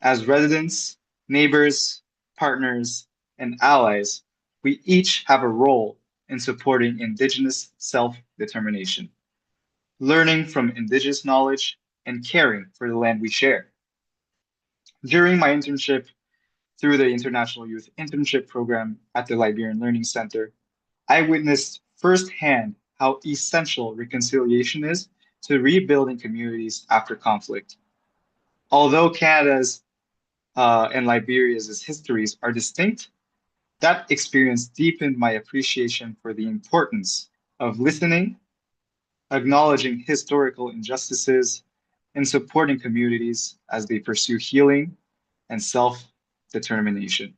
As residents, neighbors, partners, and allies, we each have a role in supporting Indigenous self-determination, learning from Indigenous knowledge, and caring for the land we share. During my internship through the International Youth Internship Program at the Liberian Learning Center, I witnessed firsthand how essential reconciliation is to rebuilding communities after conflict. Although Canada's and Liberia's histories are distinct, that experience deepened my appreciation for the importance of listening, acknowledging historical injustices, and supporting communities as they pursue healing and self-determination.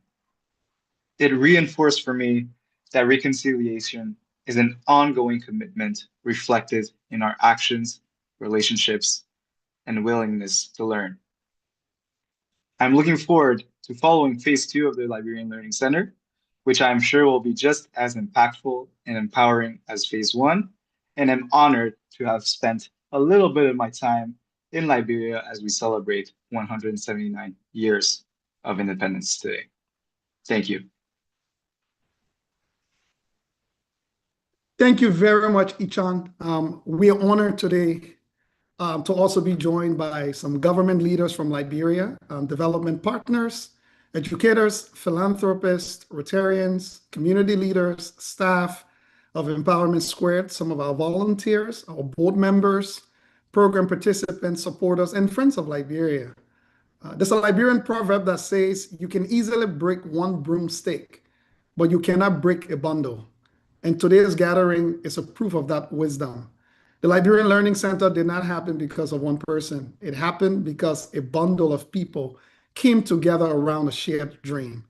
It reinforced for me that reconciliation is an ongoing commitment reflected in our actions, relationships, and willingness to learn. I'm looking forward to following phase two of the Liberian Learning Center, which I'm sure will be just as impactful and empowering as phase one. And I'm honored to have spent a little bit of my time in Liberia as we celebrate 179 years of independence today. Thank you. Thank you very much, Ichan. We are honored today to also be joined by some government leaders from Liberia, development partners, educators, philanthropists, Rotarians, community leaders, staff of Empowerment Squared, some of our volunteers, our board members, program participants, supporters, and friends of Liberia. There's a Liberian proverb that says, you can easily break one broomstick, but you cannot break a bundle. And today's gathering is a proof of that wisdom. The Liberian Learning Center did not happen because of one person. It happened because a bundle of people came together around a shared dream.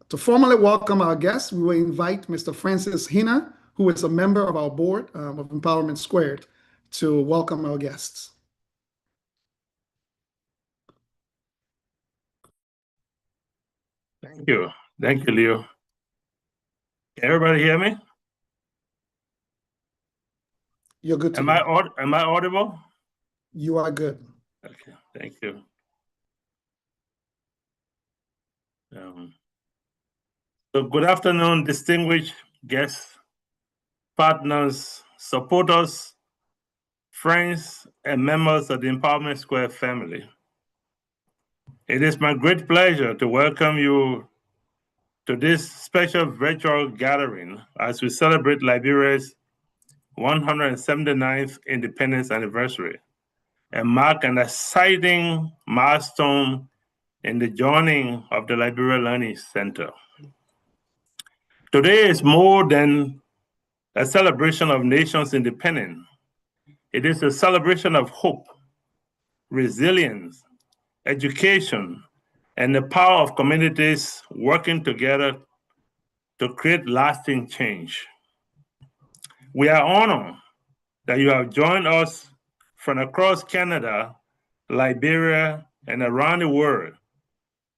To formally welcome our guests, we will invite Mr. Francis Hina, who is a member of our board of Empowerment Squared, to welcome our guests. Thank you. Thank you, Leo. Can everybody hear me? You're good to Am go. Am I audible? You are good. Okay, thank you. So good afternoon, distinguished guests, partners, supporters, friends, and members of the Empowerment Square family. It is my great pleasure to welcome you to this special virtual gathering as we celebrate Liberia's 179th independence anniversary and mark an exciting milestone in the joining of the Liberia Learning Center. Today is more than a celebration of nations' independence. It is a celebration of hope, resilience, education, and the power of communities working together to create lasting change. We are honored that you have joined us from across Canada, Liberia, and around the world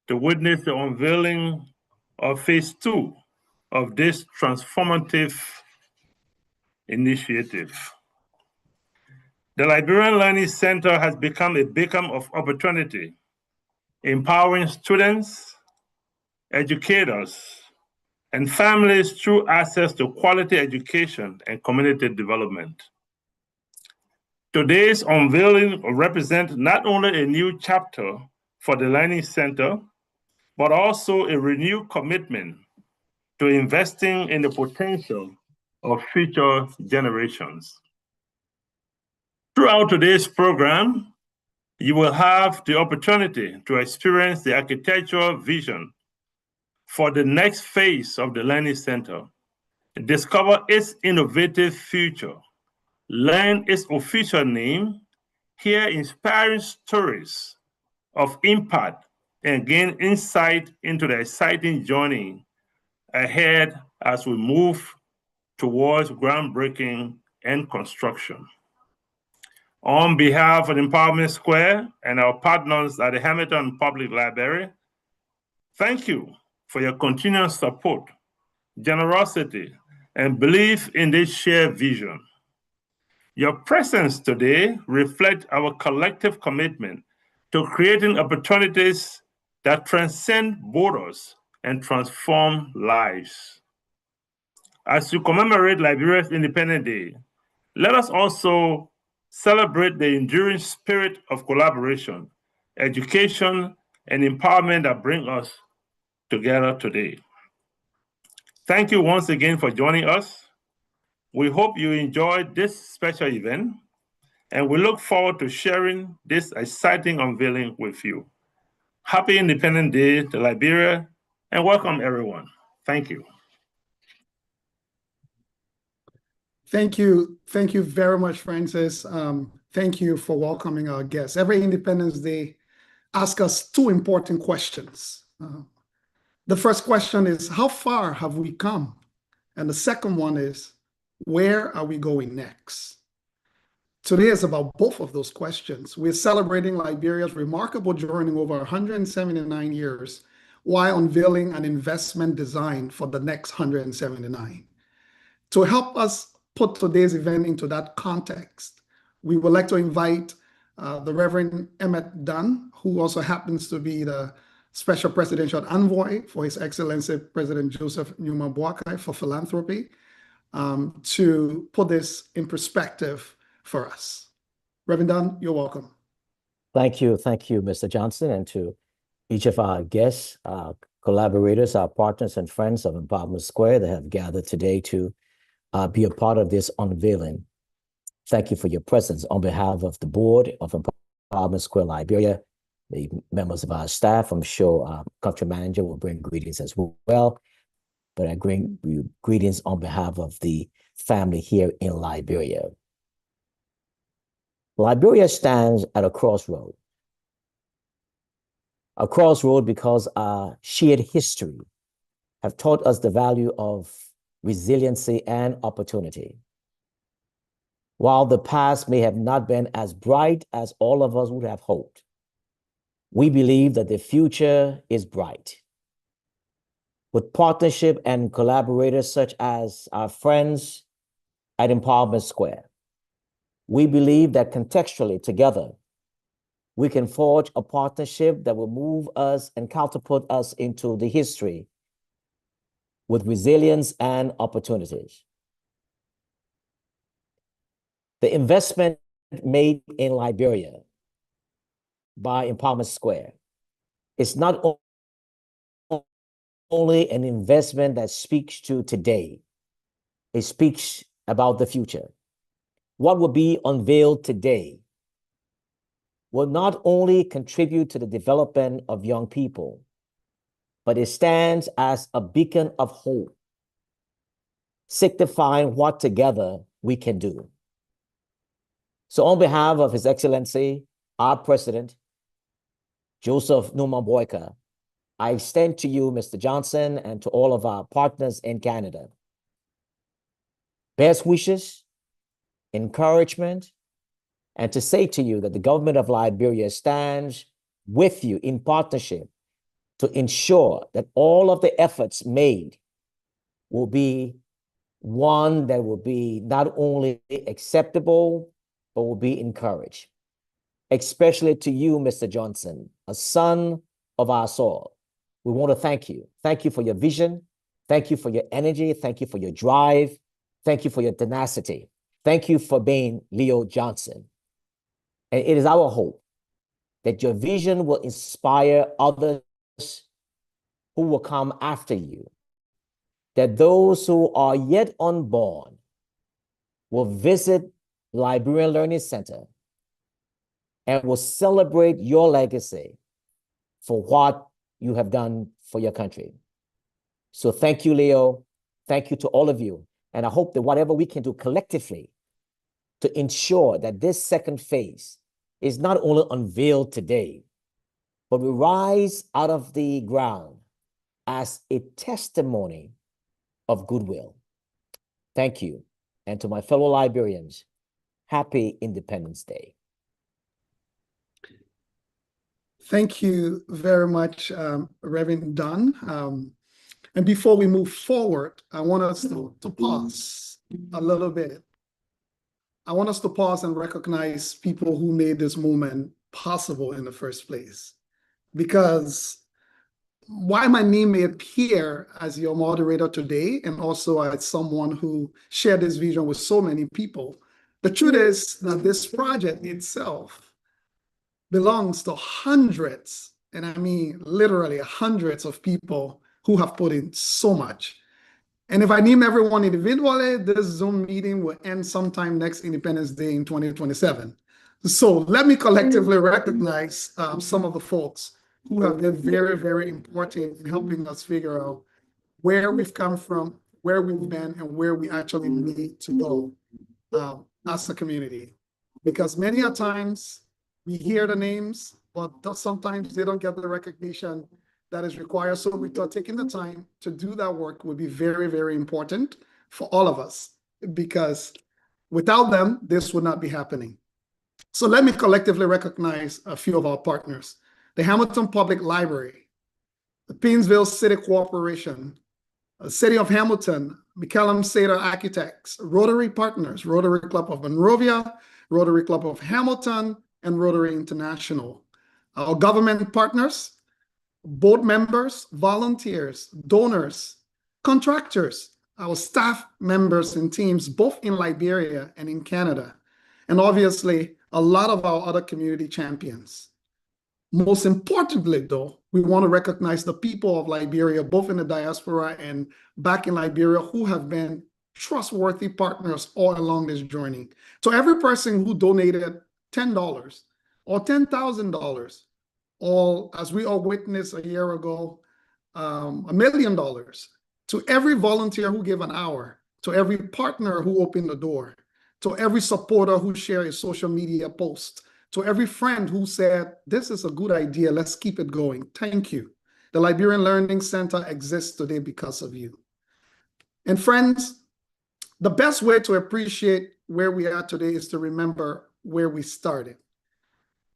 to witness the unveiling of phase two of this transformative initiative. The Liberian Learning Center has become a beacon of opportunity, empowering students, educators, and families through access to quality education and community development. Today's unveiling represents not only a new chapter for the Learning Center, but also a renewed commitment to investing in the potential of future generations. Throughout today's program, you will have the opportunity to experience the architectural vision for the next phase of the Learning Center, discover its innovative future, learn its official name, hear inspiring stories of impact, and gain insight into the exciting journey ahead as we move towards groundbreaking and construction. On behalf of Empowerment Square and our partners at the Hamilton Public Library, thank you for your continued support, generosity, and belief in this shared vision. Your presence today reflects our collective commitment to creating opportunities that transcend borders and transform lives. As we commemorate Liberia's Independence Day, let us also celebrate the enduring spirit of collaboration, education, and empowerment that bring us together today. Thank you once again for joining us. We hope you enjoyed this special event, and we look forward to sharing this exciting unveiling with you. Happy Independence Day to Liberia, and welcome everyone. Thank you. Thank you. Thank you very much, Francis. Thank you for welcoming our guests. Every Independence Day, ask us two important questions. The first question is, how far have we come? And the second one is, where are we going next? Today is about both of those questions. We're celebrating Liberia's remarkable journey over 179 years while unveiling an investment design for the next 179. To help us put today's event into that context, we would like to invite the Reverend Emmett Dunn, who also happens to be the Special Presidential Envoy for His Excellency President Joseph Numa Boakai for philanthropy, to put this in perspective for us. Reverend Dunn, you're welcome. Thank you, Mr. Johnson, and to each of our guests, our collaborators, our partners and friends of Empowerment Square that have gathered today to be a part of this unveiling. Thank you for your presence. On behalf of the board of Empowerment Square Liberia, the members of our staff, I'm sure our country manager will bring greetings as well, but I bring you greetings on behalf of the family here in Liberia. Liberia stands at a crossroad because our shared history have taught us the value of resiliency and opportunity. While the past may have not been as bright as all of us would have hoped, we believe that the future is bright. With partnership and collaborators such as our friends at Empowerment Square, we believe that contextually together, we can forge a partnership that will move us and catapult us into the history with resilience and opportunities. The investment made in Liberia by Empowerment Square is not only an investment that speaks to today, it speaks about the future. What will be unveiled today will not only contribute to the development of young people, but it stands as a beacon of hope, signifying what together we can do. So on behalf of His Excellency, our President, Joseph Numa Boakai, I extend to you, Mr. Johnson, and to all of our partners in Canada, best wishes, encouragement, and to say to you that the government of Liberia stands with you in partnership to ensure that all of the efforts made will be one that will be not only acceptable, but will be encouraged. Especially to you, Mr. Johnson, a son of our soil. We want to thank you. Thank you for your vision. Thank you for your energy. Thank you for your drive. Thank you for your tenacity. Thank you for being Leo Johnson. And it is our hope that your vision will inspire others who will come after you, that those who are yet unborn will visit Liberian Learning Center and will celebrate your legacy for what you have done for your country. So thank you, Leo. Thank you to all of you. And I hope that whatever we can do collectively to ensure that this second phase is not only unveiled today, but we rise out of the ground as a testimony of goodwill. Thank you. And to my fellow Liberians, happy Independence Day. Thank you very much, Reverend Dunn. And before we move forward, I want us to pause a little bit. I want us to pause and recognize people who made this moment possible in the first place. Because why my name may appear as your moderator today, and also as someone who shared this vision with so many people, the truth is that this project itself belongs to hundreds, and I mean literally hundreds of people who have put in so much. And if I name everyone individually, this Zoom meeting will end sometime next Independence Day in 2027. So let me collectively recognize some of the folks who have been very, very important in helping us figure out where we've come from, where we've been, and where we actually need to go as a community. Because many a times we hear the names, but sometimes they don't get the recognition that is required. So we thought taking the time to do that work would be very, very important for all of us, because without them, this would not be happening. So let me collectively recognize a few of our partners: the Hamilton Public Library, the Painesville City Corporation, the City of Hamilton, McCallum Sater Architects, Rotary Partners, Rotary Club of Monrovia, Rotary Club of Hamilton, and Rotary International. Our government partners, board members, volunteers, donors, contractors, our staff members and teams, both in Liberia and in Canada, and obviously a lot of our other community champions. Most importantly, though, we want to recognize the people of Liberia, both in the diaspora and back in Liberia, who have been trustworthy partners all along this journey. So every person who donated $10 or $10,000, or as we all witnessed a year ago, $1 million, to every volunteer who gave an hour, to every partner who opened the door, to every supporter who shared a social media post, to every friend who said, this is a good idea, let's keep it going. Thank you. The Liberian Learning Center exists today because of you. And friends, the best way to appreciate where we are today is to remember where we started.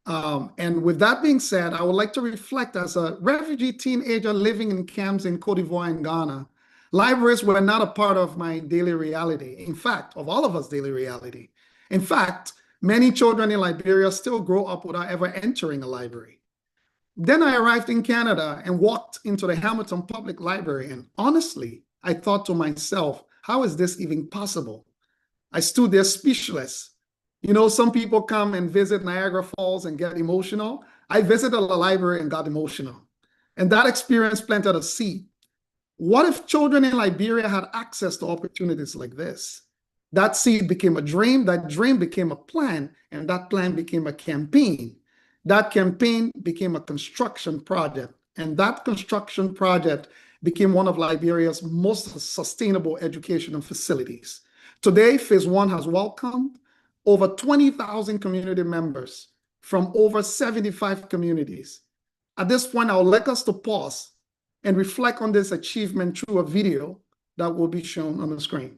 And with that being said, I would like to reflect as a refugee teenager living in camps in Cote d'Ivoire and Ghana. Libraries were not a part of my daily reality. In fact, of all of us daily reality. In fact, many children in Liberia still grow up without ever entering a library. Then I arrived in Canada and walked into the Hamilton Public Library. And honestly, I thought to myself, how is this even possible? I stood there speechless. You know, some people come and visit Niagara Falls and get emotional. I visited a library and got emotional. And that experience planted a seed. What if children in Liberia had access to opportunities like this? That seed became a dream, that dream became a plan, and that plan became a campaign. That campaign became a construction project, and that construction project became one of Liberia's most sustainable educational facilities. Today, Phase 1 has welcomed over 20,000 community members from over 75 communities. At this point, I would like us to pause and reflect on this achievement through a video that will be shown on the screen.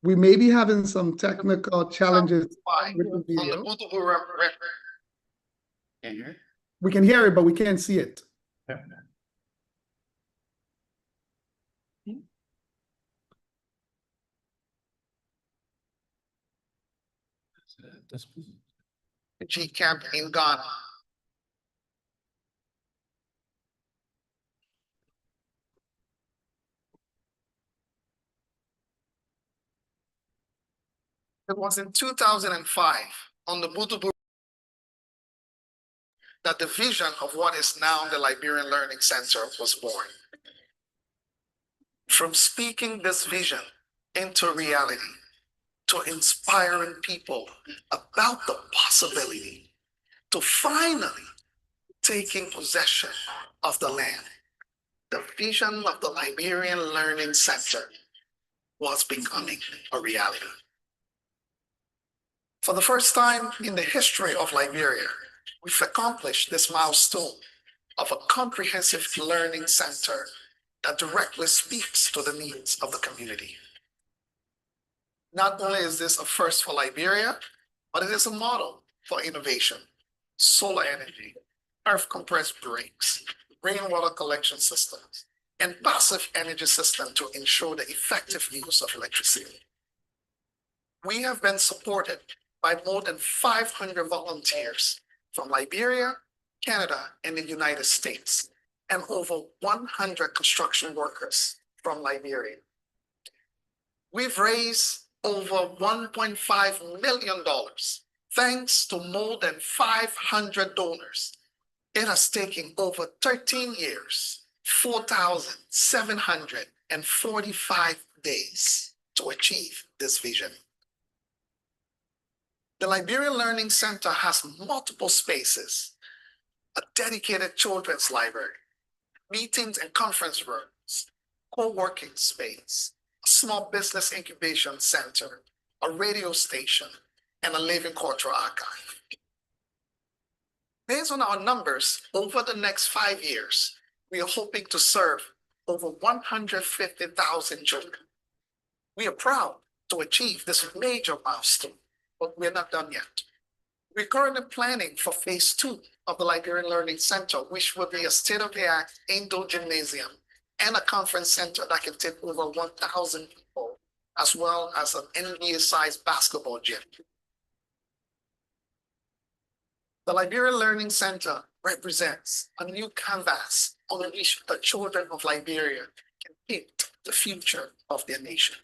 We may be having some technical challenges with the video. We can hear it, but we can't see it. G camp in Ghana. It was in 2005 on the Butubu that the vision of what is now the Liberian Learning Center was born. From speaking this vision into reality, to inspiring people about the possibility, to finally taking possession of the land. The vision of the Liberian Learning Center was becoming a reality. For the first time in the history of Liberia, we've accomplished this milestone of a comprehensive learning center that directly speaks to the needs of the community. Not only is this a first for Liberia, but it is a model for innovation, solar energy, earth compressed brakes, rainwater collection systems, and passive energy system to ensure the effective use of electricity. We have been supported by more than 500 volunteers from Liberia, Canada, and the United States, and over 100 construction workers from Liberia. We've raised over $1.5 million thanks to more than 500 donors. It has taken over 13 years, 4,745 days to achieve this vision. The Liberian Learning Center has multiple spaces, a dedicated children's library, meetings and conference rooms, co-working space, a small business incubation center, a radio station, and a living cultural archive. Based on our numbers, over the next 5 years, we are hoping to serve over 150,000 children. We are proud to achieve this major milestone, but we're not done yet. We're currently planning for phase 2 of the Liberian Learning Center, which will be a state-of-the-art indoor gymnasium and a conference center that can take over 1,000 people, as well as an NBA-sized basketball gym. The Liberian Learning Center represents a new canvas on which the children of Liberia can paint the future of their nation.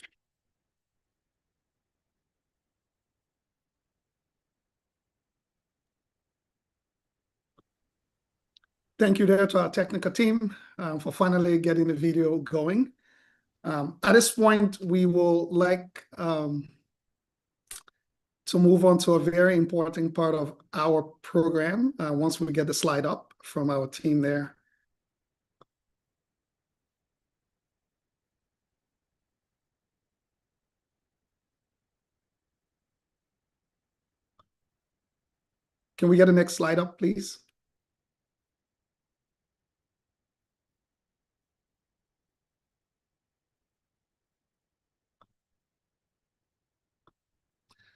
Thank you there to our technical team for finally getting the video going. At this point, we will like to move on to a very important part of our program once we get the slide up from our team there. Can we get the next slide up, please?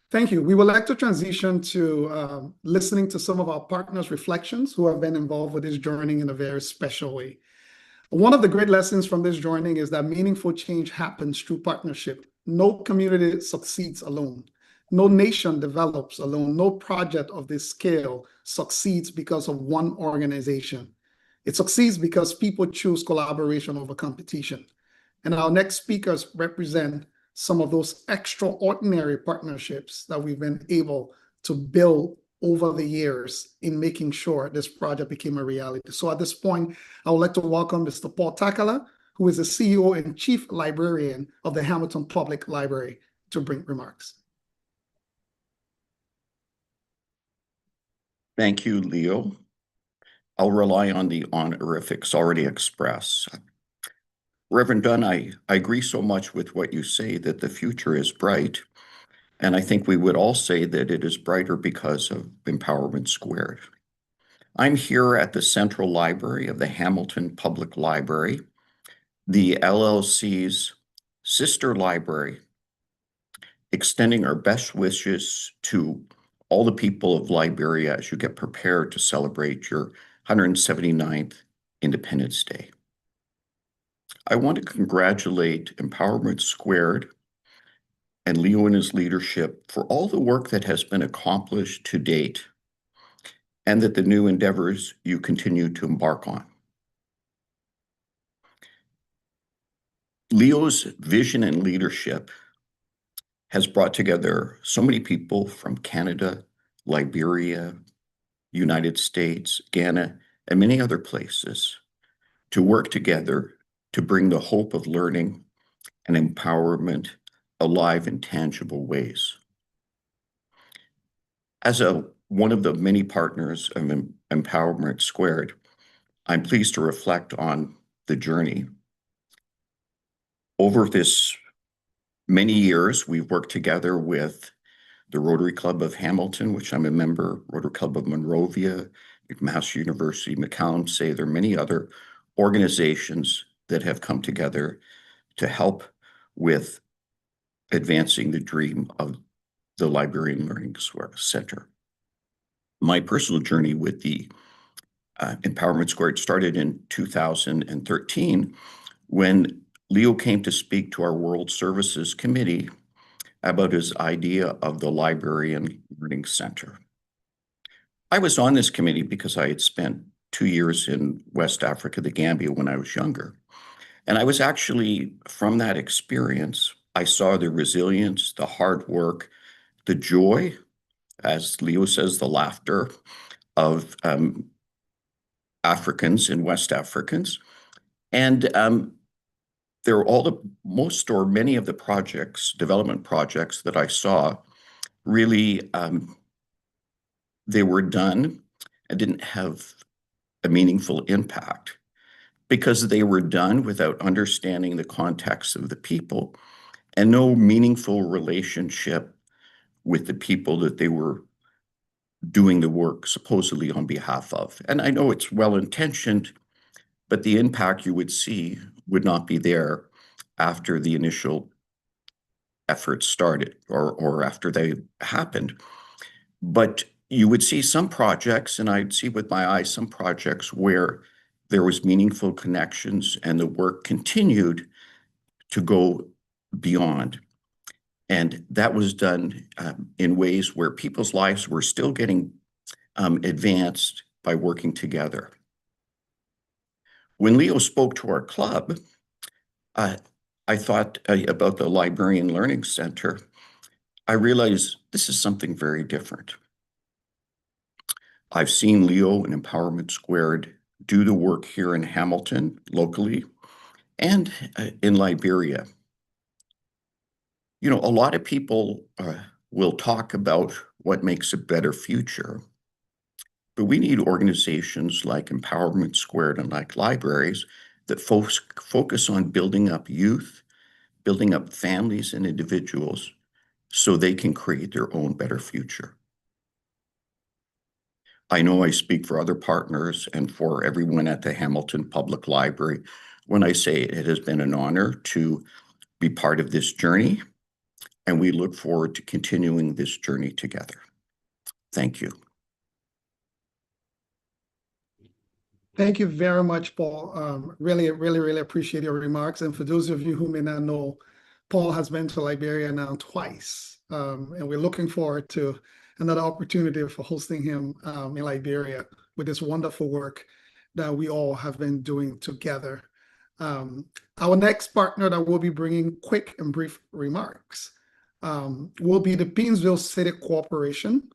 Thank you. We would like to transition to listening to some of our partners' reflections who have been involved with this journey in a very special way. One of the great lessons from this journey is that meaningful change happens through partnership. No community succeeds alone. No nation develops alone. No project of this scale succeeds because of one organization. It succeeds because people choose collaboration over competition. And our next speakers represent some of those extraordinary partnerships that we've been able to build over the years in making sure this project became a reality. So at this point, I would like to welcome Mr. Paul Takala, who is the CEO and Chief Librarian of the Hamilton Public Library, to bring remarks. Thank you, Leo. I'll rely on the honorifics already expressed. Reverend Dunn, I agree so much with what you say that the future is bright. And I think we would all say that it is brighter because of Empowerment Squared. I'm here at the Central Library of the Hamilton Public Library, the LLC's sister library, extending our best wishes to all the people of Liberia as you get prepared to celebrate your 179th Independence Day. I want to congratulate Empowerment Squared and Leo and his leadership for all the work that has been accomplished to date and that the new endeavors you continue to embark on. Leo's vision and leadership has brought together so many people from Canada, Liberia, United States, Ghana, and many other places to work together to bring the hope of learning and empowerment alive in tangible ways. As one of the many partners of Empowerment Squared, I'm pleased to reflect on the journey. Over this many years, we've worked together with the Rotary Club of Hamilton, which I'm a member, Rotary Club of Monrovia, McMaster University, Macalester. There are many other organizations that have come together to help with advancing the dream of the Liberian Learning Center. My personal journey with the Empowerment Squared started in 2013 when Leo came to speak to our World Services Committee about his idea of the Liberian Learning Center. I was on this committee because I had spent 2 years in West Africa, the Gambia, when I was younger. And I was actually, from that experience, I saw the resilience, the hard work, the joy, as Leo says, the laughter of Africans and West Africans. And there were all the most or many of the projects, development projects that I saw, really, they were done and didn't have a meaningful impact because they were done without understanding the context of the people and no meaningful relationship with the people that they were doing the work supposedly on behalf of. And I know it's well-intentioned, but the impact you would see would not be there after the initial efforts started or after they happened. But you would see some projects, and I'd see with my eyes some projects where there was meaningful connections and the work continued to go beyond. And that was done in ways where people's lives were still getting advanced by working together. When Leo spoke to our club, I thought about the Liberian Learning Center. I realized this is something very different. I've seen Leo and Empowerment Squared do the work here in Hamilton, locally, and in Liberia. You know, a lot of people will talk about what makes a better future, but we need organizations like Empowerment Squared and like libraries that focus on building up youth, building up families and individuals so they can create their own better future. I know I speak for other partners and for everyone at the Hamilton Public Library when I say it has been an honor to be part of this journey, and we look forward to continuing this journey together. Thank you. Thank you very much, Paul. Really appreciate your remarks. And for those of you who may not know, Paul has been to Liberia now twice, and we're looking forward to another opportunity for hosting him in Liberia with this wonderful work that we all have been doing together. Our next partner that will be bringing quick and brief remarks will be the Painesville City Corporation.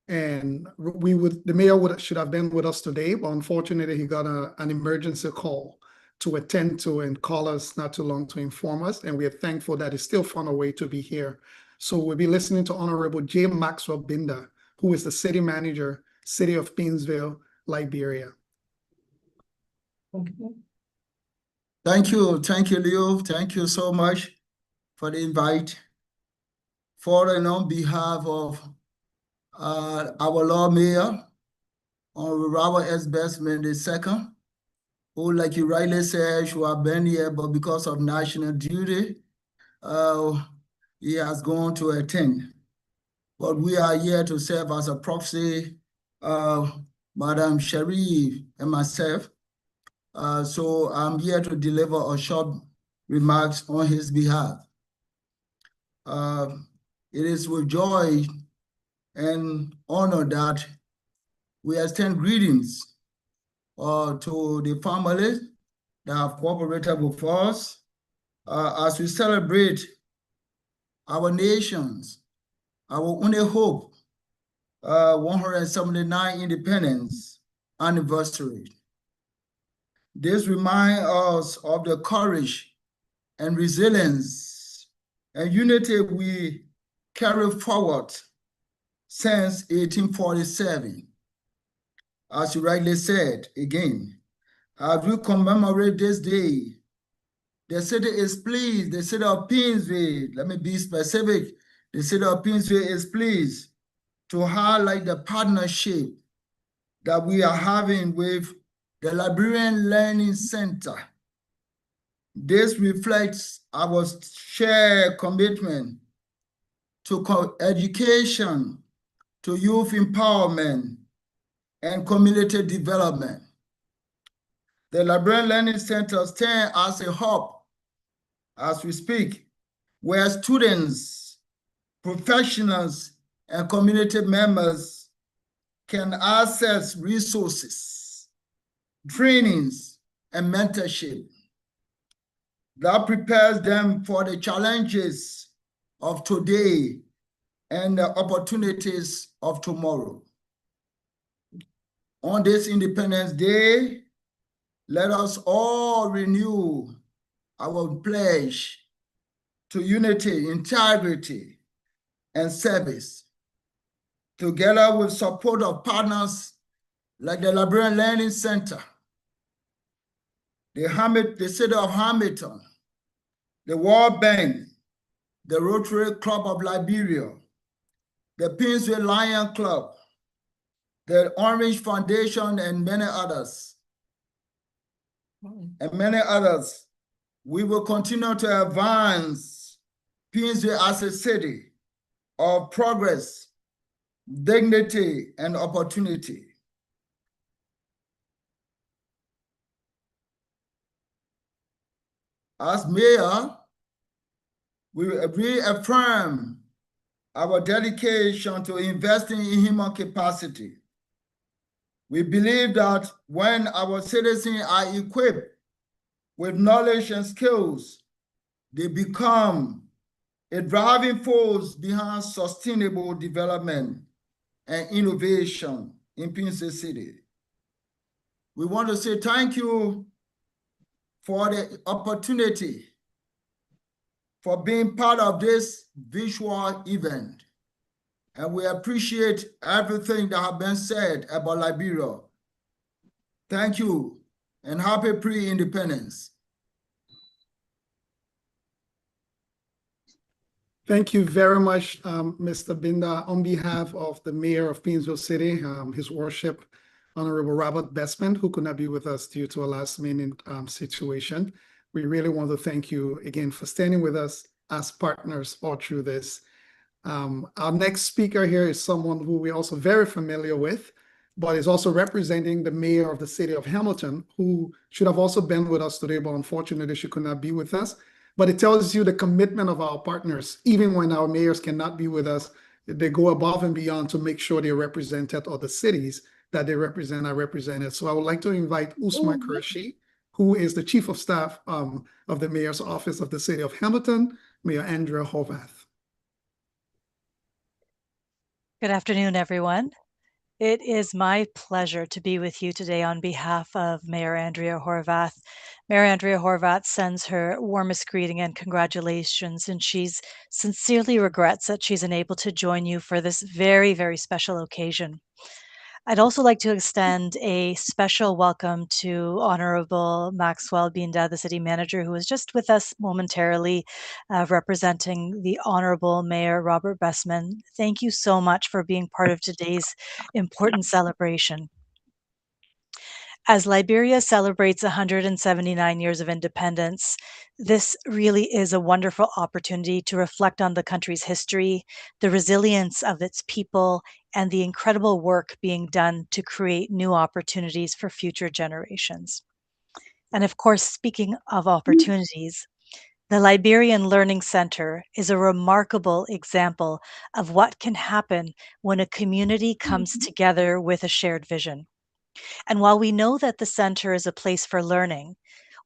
And the mayor should have been with us today, but unfortunately he got an emergency call to attend to and call us not too long to inform us. And we are thankful that he still found a way to be here. So we'll be listening to Honorable J. Maxwell Binder, who is the city manager, City of Painesville, Liberia. Thank you, Leo. Thank you so much for the invite. For and on behalf of our Lord Mayor, Honorable Robert S. Bestman II, who, like you rightly said, should have been here, but because of national duty, he has gone to attend. But we are here to serve as a proxy, Madam Sharif and myself. So I'm here to deliver a short remarks on his behalf. It is with joy and honor that we extend greetings to the families that have cooperated with us as we celebrate our nation's, our only hope, 179 independence anniversary. This reminds us of the courage and resilience and unity we carry forward since 1847. As you rightly said again, as we commemorate this day, The city is pleased. The city of Painesville, let me be specific. The city of Painesville is pleased to highlight the partnership that we are having with the Liberian Learning Center. This reflects our shared commitment to education, to youth empowerment, and community development. The Liberian Learning Center stands as a hub, as we speak, where students, professionals, and community members can access resources, trainings, and mentorship that prepares them for the challenges of today and the opportunities of tomorrow. On this Independence Day, let us all renew our pledge to unity, integrity, and service, together with support of partners like the Liberian Learning Center, the City of Hamilton, the World Bank, the Rotary Club of Liberia, the Painesville Lion Club, the Orange Foundation, and many others. We will continue to advance Painesville as a city of progress, dignity, and opportunity. As mayor, we reaffirm our dedication to investing in human capacity. We believe that when our citizens are equipped with knowledge and skills, they become a driving force behind sustainable development and innovation in Painesville City. We want to say thank you for the opportunity for being part of this visual event. And we appreciate everything that has been said about Liberia. Thank you, and happy pre-independence. Thank you very much, Mr. Binda. On behalf of the Mayor of Painesville City, His Worship, Honorable Robert Bestman, who could not be with us due to a last-minute situation, we really want to thank you again for standing with us as partners all through this. Our next speaker here is someone who we're also very familiar with, but is also representing the mayor of the city of Hamilton, who should have also been with us today, but unfortunately she could not be with us. But it tells you the commitment of our partners. Even when our mayors cannot be with us, they go above and beyond to make sure they're represented, or the cities that they represent are represented. So I would like to invite Usman Qureshi, who is the Chief of Staff of the Mayor's Office of the City of Hamilton, Mayor Andrea Horvath. Good afternoon, everyone. It is my pleasure to be with you today on behalf of Mayor Andrea Horvath. Mayor Andrea Horvath sends her warmest greeting and congratulations, and she's sincerely regrets that she's unable to join you for this very, very special occasion. I'd also like to extend a special welcome to Honorable Maxwell Binda, the city manager, who is just with us momentarily, representing the Honorable Mayor Robert Bestman. Thank you so much for being part of today's important celebration. As Liberia celebrates 179 years of independence, this really is a wonderful opportunity to reflect on the country's history, the resilience of its people, and the incredible work being done to create new opportunities for future generations. And of course, speaking of opportunities, the Liberian Learning Center is a remarkable example of what can happen when a community comes together with a shared vision. And while we know that the center is a place for learning,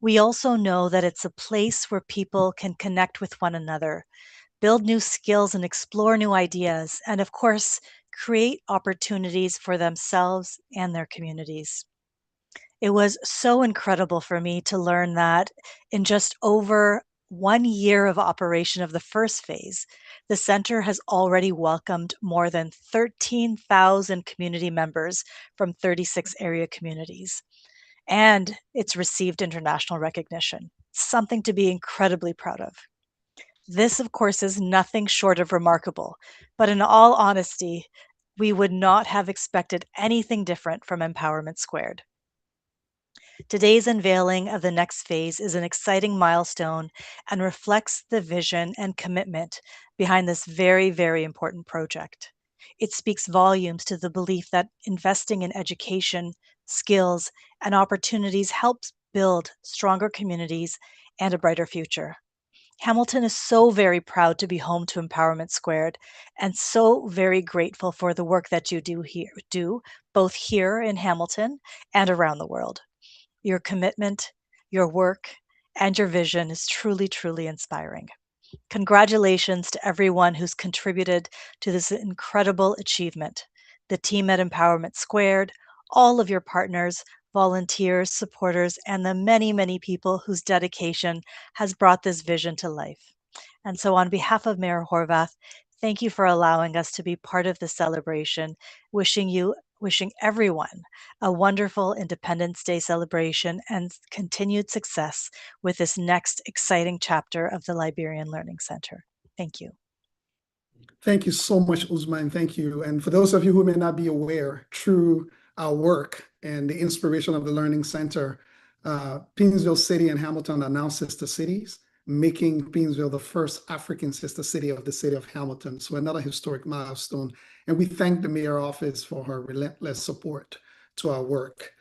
we also know that it's a place where people can connect with one another, build new skills and explore new ideas, and of course, create opportunities for themselves and their communities. It was so incredible for me to learn that in just over 1 year of operation of the first phase, the center has already welcomed more than 13,000 community members from 36 area communities, and it's received international recognition. something to be incredibly proud of. This, of course, is nothing short of remarkable, but in all honesty, we would not have expected anything different from Empowerment Squared. Today's unveiling of the next phase is an exciting milestone and reflects the vision and commitment behind this very, very important project. It speaks volumes to the belief that investing in education, skills, and opportunities helps build stronger communities and a brighter future. Hamilton is so very proud to be home to Empowerment Squared and so very grateful for the work that you do both here in Hamilton and around the world. Your commitment, your work, and your vision is truly, truly inspiring. Congratulations to everyone who's contributed to this incredible achievement. The team at Empowerment Squared, all of your partners, volunteers, supporters, and the many, many people whose dedication has brought this vision to life. And so on behalf of Mayor Horvath, thank you for allowing us to be part of the celebration, wishing everyone a wonderful Independence Day celebration and continued success with this next exciting chapter of the Liberian Learning Center. Thank you. Thank you so much, Uzma. Thank you. And for those of you who may not be aware, through our work and the inspiration of the Learning Center, Painesville City and Hamilton are now sister cities, making Painesville the first African sister city of the city of Hamilton. So another historic milestone. And we thank the mayor office for her relentless support to our work.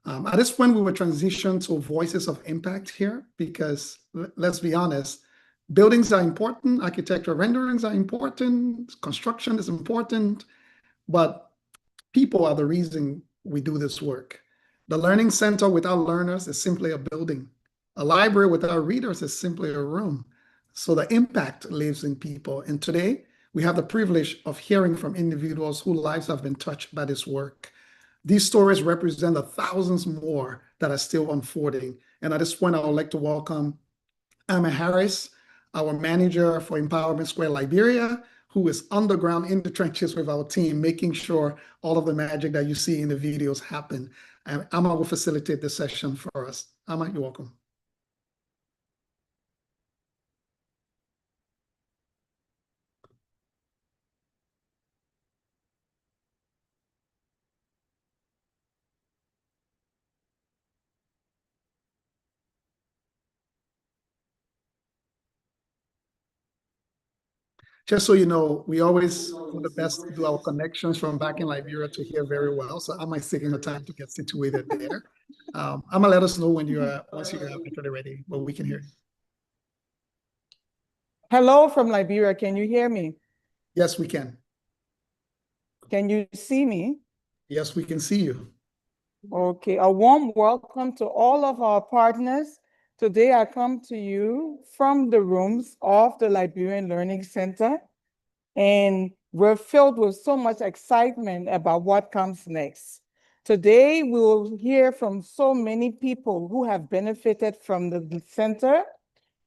At this point, we will transition to voices of impact here, because let's be honest, buildings are important, architectural renderings are important, construction is important, but people are the reason we do this work. The Learning Center without learners is simply a building. A library without readers is simply a room. So the impact lives in people. And today, we have the privilege of hearing from individuals whose lives have been touched by this work. These stories represent the thousands more that are still unfolding. And at this point, I would like to welcome Emma Harris, our manager for Empowerment Square Liberia, who is underground in the trenches with our team, making sure all of the magic that you see in the videos happen. And Emma will facilitate the session for us. Emma, you're welcome. Just so you know, we always do the best to do our connections from back in Liberia to here very well. So I might taking the time to get situated there. I'm gonna let us know when you are, once you are actually ready, but we can hear you. Hello from Liberia. Can you hear me? Yes, we can. Can you see me? Yes, we can see you. Okay, a warm welcome to all of our partners. Today I come to you from the rooms of the Liberian Learning Center, and we're filled with so much excitement about what comes next. Today we will hear from so many people who have benefited from the center.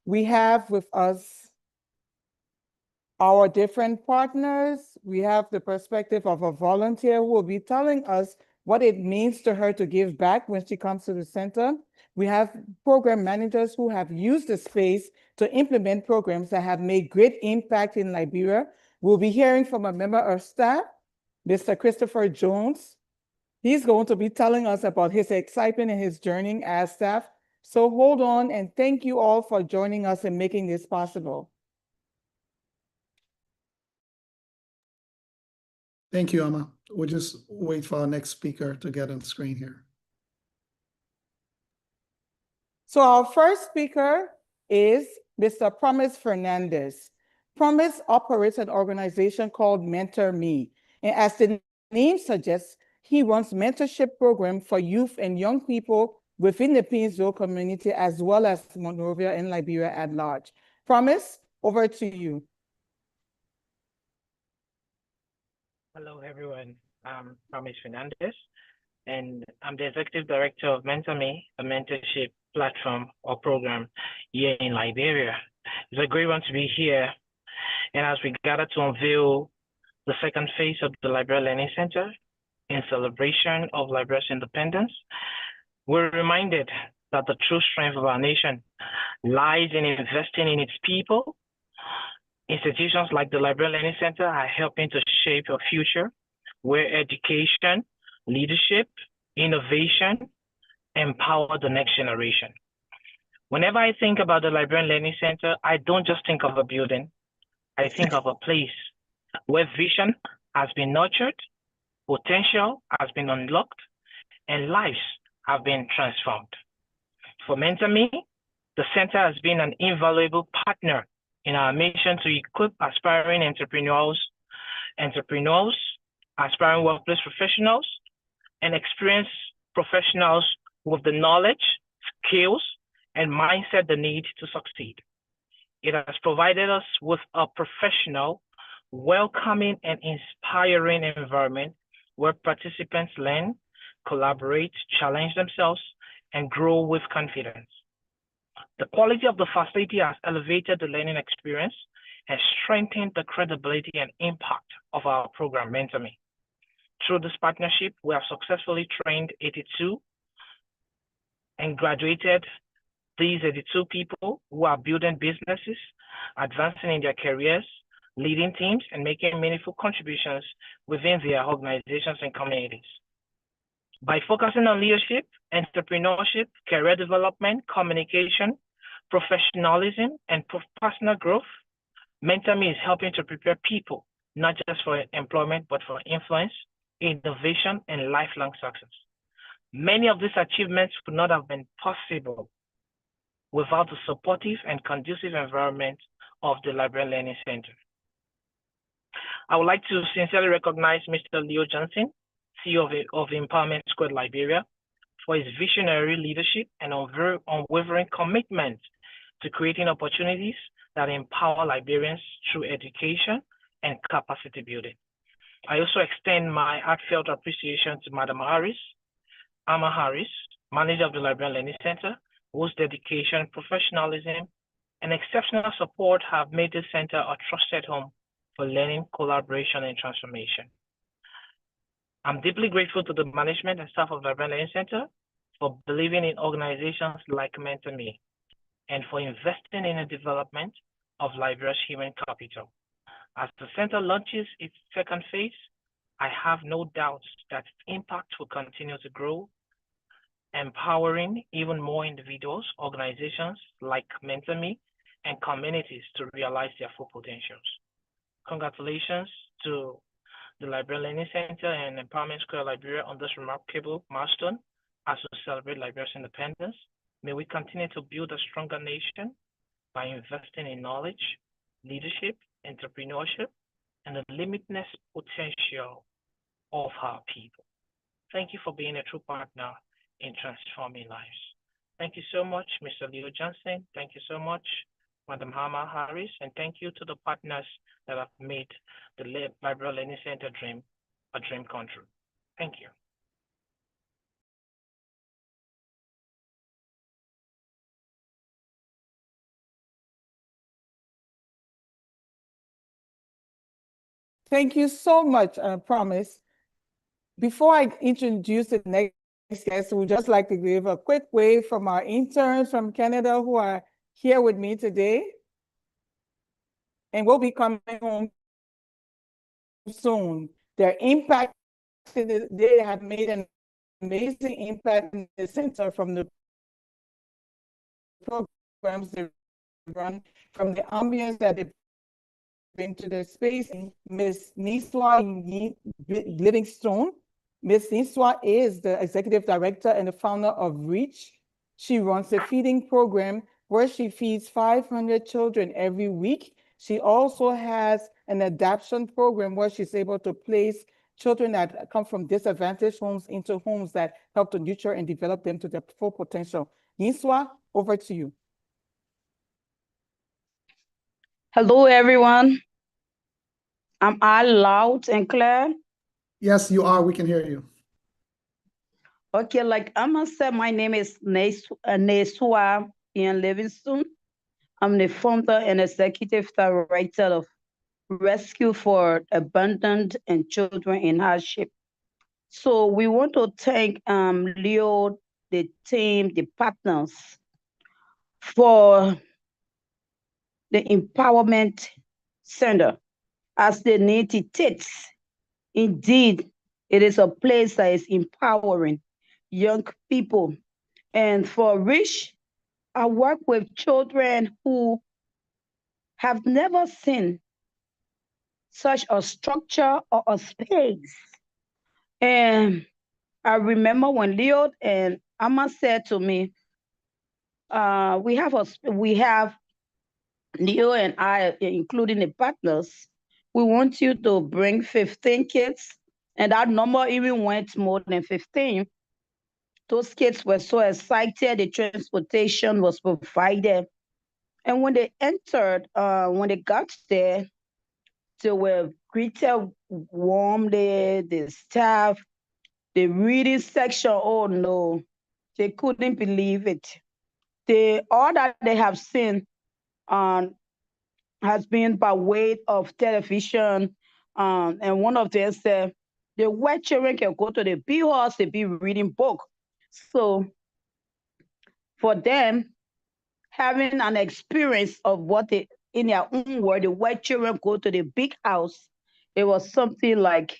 We have with us our different partners. We have the perspective of a volunteer who will be telling us what it means to her to give back when she comes to the center. We have program managers who have used the space to implement programs that have made great impact in Liberia. We'll be hearing from a member of staff, Mr. Christopher Jones. He's going to be telling us about his excitement and his journey as staff. So hold on, and thank you all for joining us and making this possible. Thank you, Emma. We'll just wait for our next speaker to get on screen here. So our first speaker is Mr. Promise Fernandez. Promise operates an organization called Mentor Me. And as the name suggests, he runs mentorship program for youth and young people within the Painesville community, as well as Monrovia and Liberia at large. Promise, over to you. Hello, everyone. I'm Promise Fernandez, and I'm the Executive Director of Mentor Me, a mentorship platform or program here in Liberia. It's a great one to be here. And as we gather to unveil the second phase of the Liberia Learning Center in celebration of Liberia's independence, we're reminded that the true strength of our nation lies in investing in its people. Institutions like the Liberia Learning Center are helping to shape a future where education, leadership, innovation empower the next generation. Whenever I think about the Liberian Learning Center, I don't just think of a building. I think of a place where vision has been nurtured, potential has been unlocked, and lives have been transformed. For MentorMe, the center has been an invaluable partner in our mission to equip aspiring entrepreneurs, aspiring workplace professionals, and experienced professionals with the knowledge, skills, and mindset they need to succeed. It has provided us with a professional, welcoming, and inspiring environment where participants learn, collaborate, challenge themselves, and grow with confidence. The quality of the facility has elevated the learning experience and strengthened the credibility and impact of our program, MentorMe. Through this partnership, we have successfully trained 82 and graduated these 82 people who are building businesses, advancing in their careers, leading teams, and making meaningful contributions within their organizations and communities. By focusing on leadership, entrepreneurship, career development, communication, professionalism, and personal growth, MentorMe is helping to prepare people, not just for employment, but for influence, innovation, and lifelong success. Many of these achievements would not have been possible without the supportive and conducive environment of the Liberian Learning Center. I would like to sincerely recognize Mr. Leo Johnson, CEO of Empowerment Squad Liberia, for his visionary leadership and unwavering commitment to creating opportunities that empower Liberians through education and capacity building. I also extend my heartfelt appreciation to Madam Amma Harris, manager of the Liberian Learning Center, whose dedication, professionalism, and exceptional support have made this center a trusted home for learning, collaboration, and transformation. I'm deeply grateful to the management and staff of the Liberian Learning Center for believing in organizations like MentorMe and for investing in the development of Liberia's human capital. As the center launches its second phase, I have no doubts that its impact will continue to grow, empowering even more individuals, organizations like MentorMe, and communities to realize their full potentials. Congratulations to the Liberian Learning Center and Empowerment Square Liberia on this remarkable milestone as we celebrate Liberia's independence. May we continue to build a stronger nation by investing in knowledge, leadership, entrepreneurship, and the limitless potential of our people. Thank you for being a true partner in transforming lives. Thank you so much, Mr. Leo Johnson. Thank you so much, Madam Amma Harris, and thank you to the partners that have made the Liberian Learning Center dream a dream come true. Thank you. Thank you so much, Promise. Before I introduce the next guest, we'd just like to give a quick wave from our interns from Canada who are here with me today. And will be coming home soon. Their impact, they have made an amazing impact in the center from the programs they run, from the ambience that they bring to the space. Ms. Niswa Livingstone. Ms. Niswa is the executive director and the founder of REACH. She runs a feeding program where she feeds 500 children every week. She also has an adoption program where she's able to place children that come from disadvantaged homes into homes that help to nurture and develop them to their full potential. Niswa, over to you. Hello, everyone. Am I loud and clear? Yes, you are. We can hear you. Okay, like Emma said, my name is Nesua Ian Livingston. I'm the founder and executive director of Rescue for Abandoned and Children in Hardship. So we want to thank Leo the team, the partners for the Empowerment Center as the name dictates. Indeed, it is a place that is empowering young people. And for which I work with children who have never seen such a structure or a space. And I remember when Leo and Amma said to me, we have Leo and I, including the partners, we want you to bring 15 kids. And that number even went more than 15. Those kids were so excited, the transportation was provided. And when they entered, when they got there, they were greeted warmly, the staff, the reading section, oh no, they couldn't believe it. All that they have seen has been by way of television. And one of them said, the white children can go to the big house, they be reading book. So for them, having an experience of what they, in their own word, the white children go to the big house, it was something like,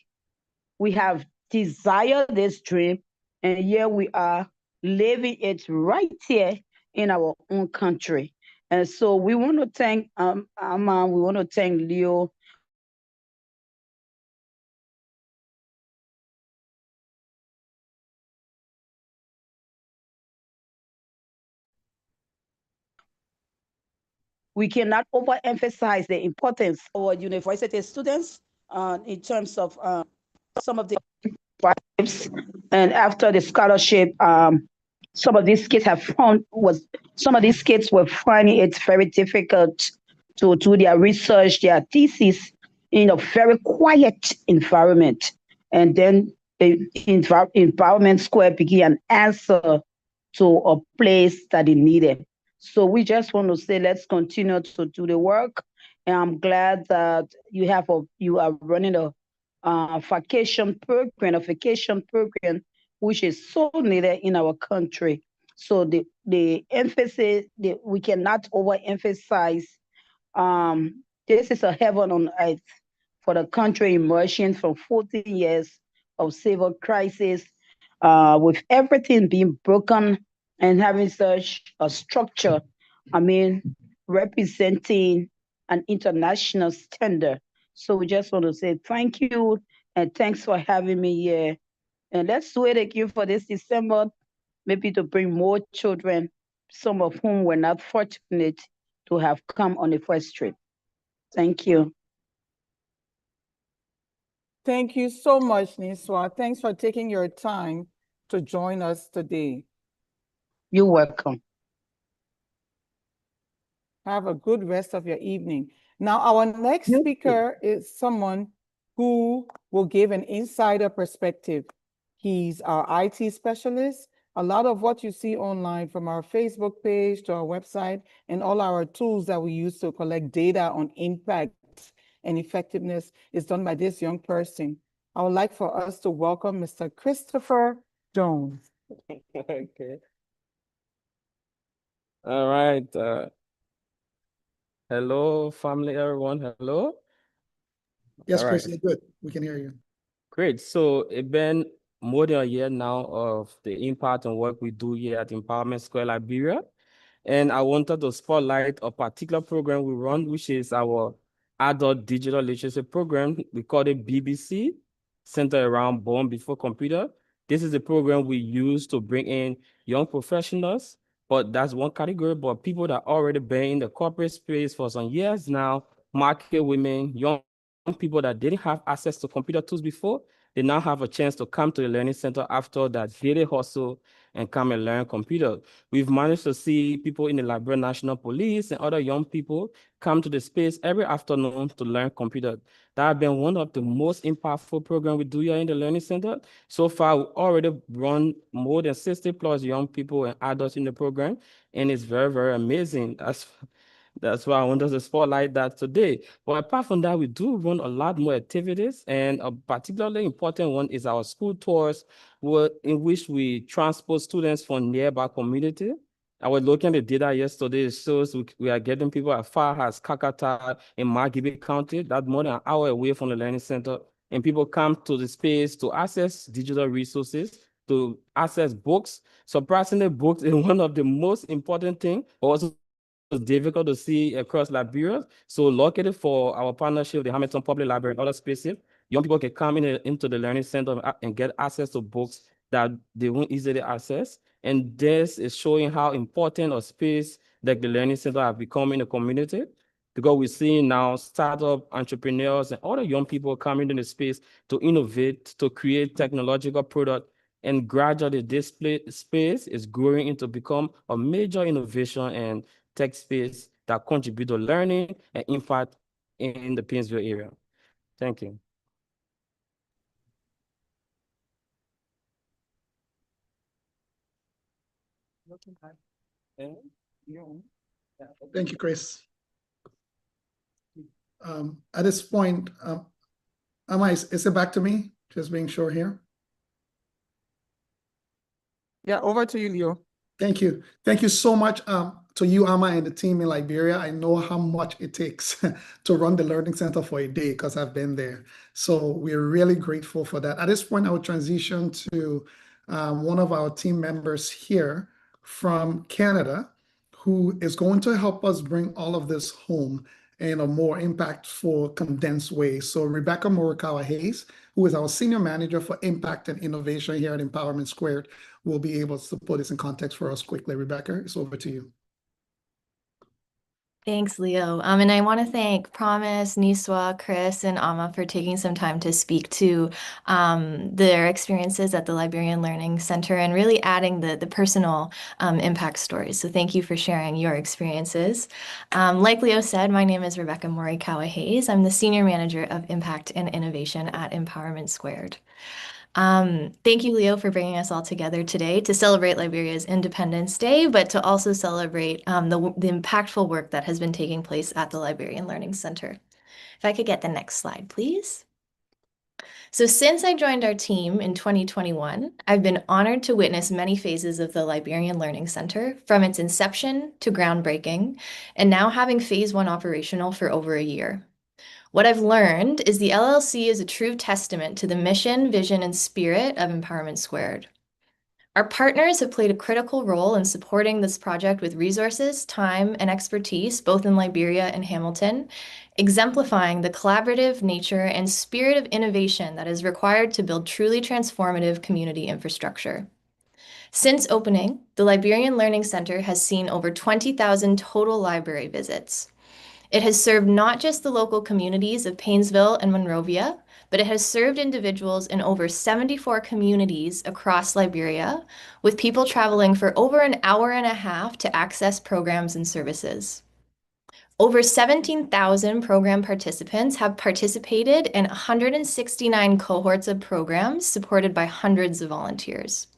we have desired this dream, and here we are living it right here in our own country. And so we want to thank Amma, we want to thank Leo. We cannot overemphasize the importance of our university students in terms of some of the vibes. And after the scholarship, some of these kids were finding it very difficult to do their research, their thesis in a very quiet environment. And then the Empowerment Square became an answer to a place that they needed. So we just want to say, let's continue to do the work. And I'm glad that you are running a vacation program, which is so needed in our country. So the emphasis, we cannot overemphasize. This is a heaven on earth for the country emerging from 14 years of civil crisis, with everything being broken and having such a structure, representing an international standard. So we just want to say thank you and thanks for having me here. And let's do it again for this December, maybe to bring more children, some of whom were not fortunate to have come on the first trip. Thank you. Thank you so much, Niswa. Thanks for taking your time to join us today. You're welcome. Have a good rest of your evening. Now, our next speaker is someone who will give an insider perspective. He's our IT specialist. A lot of what you see online, from our Facebook page to our website and all our tools that we use to collect data on impact and effectiveness, is done by this young person. I would like for us to welcome Mr. Christopher Jones. Okay. All right. Hello, family, everyone. Hello. Yes, All Chris, right. you're good. We can hear you. Great. So it's been more than a year now of the impact and work we do here at Empowerment Square Liberia. And I wanted to spotlight a particular program we run, which is our adult digital literacy program. We call it BBC, centered around Born Before Computer. This is a program we use to bring in young professionals, but that's one category, but people that already been in the corporate space for some years now, market women, young people that didn't have access to computer tools before, they now have a chance to come to the Learning Center after that daily hustle and come and learn computer. We've managed to see people in the Liberia National Police and other young people come to the space every afternoon to learn computer. That has been one of the most impactful programs we do here in the Learning Center. So far, we already run more than 60 plus young people and adults in the program, and it's very, very amazing. That's why I wanted to spotlight that today. But apart from that, we do run a lot more activities, and a particularly important one is our school tours, in which we transport students from nearby community. I was looking at the data yesterday. It shows we are getting people as far as Kakata in Margibi County. That's more than an hour away from the learning center. And people come to the space to access digital resources, to access books. Surprisingly, books is one of the most important things, but also difficult to see across Liberia. So located for our partnership with the Hamilton Public Library and other spaces, young people can come into the learning center and get access to books that they won't easily access. And this is showing how important a space like the learning center have become in the community, because we're seeing now startup entrepreneurs and other young people coming in the space to innovate, to create technological product. And gradually this space is growing into become a major innovation and tech space that contribute to learning and impact in the Painesville area. Thank you. Thank you, Chris. At this point, is it back to me? Just being sure here. Yeah, over to you, Leo. Thank you. Thank you so much to you, Ama, and the team in Liberia. I know how much it takes to run the Learning Center for a day because I've been there. So we're really grateful for that. At this point, I will transition to one of our team members here from Canada, who is going to help us bring all of this home in a more impactful, condensed way. So Rebecca Morikawa-Hayes, who is our Senior Manager for Impact and Innovation here at Empowerment Squared, will be able to put this in context for us quickly. Rebecca, it's over to you. Thanks, Leo. And I want to thank Promise, Niswa, Chris, and Ama for taking some time to speak to their experiences at the Liberian Learning Center and really adding the personal impact stories. So thank you for sharing your experiences. Like Leo said, my name is Rebecca Morikawa-Hayes. I'm the Senior Manager of Impact and Innovation at Empowerment Squared. Thank you, Leo, for bringing us all together today to celebrate Liberia's Independence Day, but to also celebrate the impactful work that has been taking place at the Liberian Learning Center. If I could get the next slide, please. So since I joined our team in 2021, I've been honored to witness many phases of the Liberian Learning Center, from its inception to groundbreaking, and now having phase 1 operational for over a year. What I've learned is the LLC is a true testament to the mission, vision, and spirit of Empowerment Squared. Our partners have played a critical role in supporting this project with resources, time, and expertise, both in Liberia and Hamilton, exemplifying the collaborative nature and spirit of innovation that is required to build truly transformative community infrastructure. Since opening, the Liberian Learning Center has seen over 20,000 total library visits. It has served not just the local communities of Painesville and Monrovia, but it has served individuals in over 74 communities across Liberia, with people traveling for over an hour and a half to access programs and services. Over 17,000 program participants have participated in 169 cohorts of programs supported by hundreds of volunteers.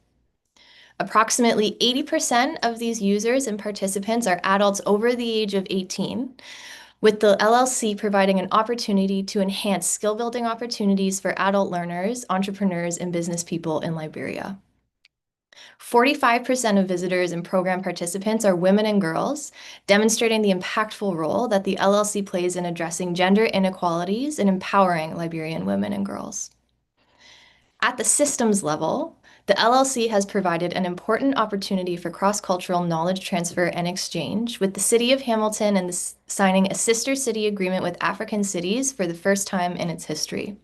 Approximately 80% of these users and participants are adults over the age of 18, with the LLC providing an opportunity to enhance skill building opportunities for adult learners, entrepreneurs, and business people in Liberia. 45% of visitors and program participants are women and girls, demonstrating the impactful role that the LLC plays in addressing gender inequalities and empowering Liberian women and girls. At the systems level, the LLC has provided an important opportunity for cross-cultural knowledge transfer and exchange, with the City of Hamilton and signing a sister city agreement with African cities for the first time in its history.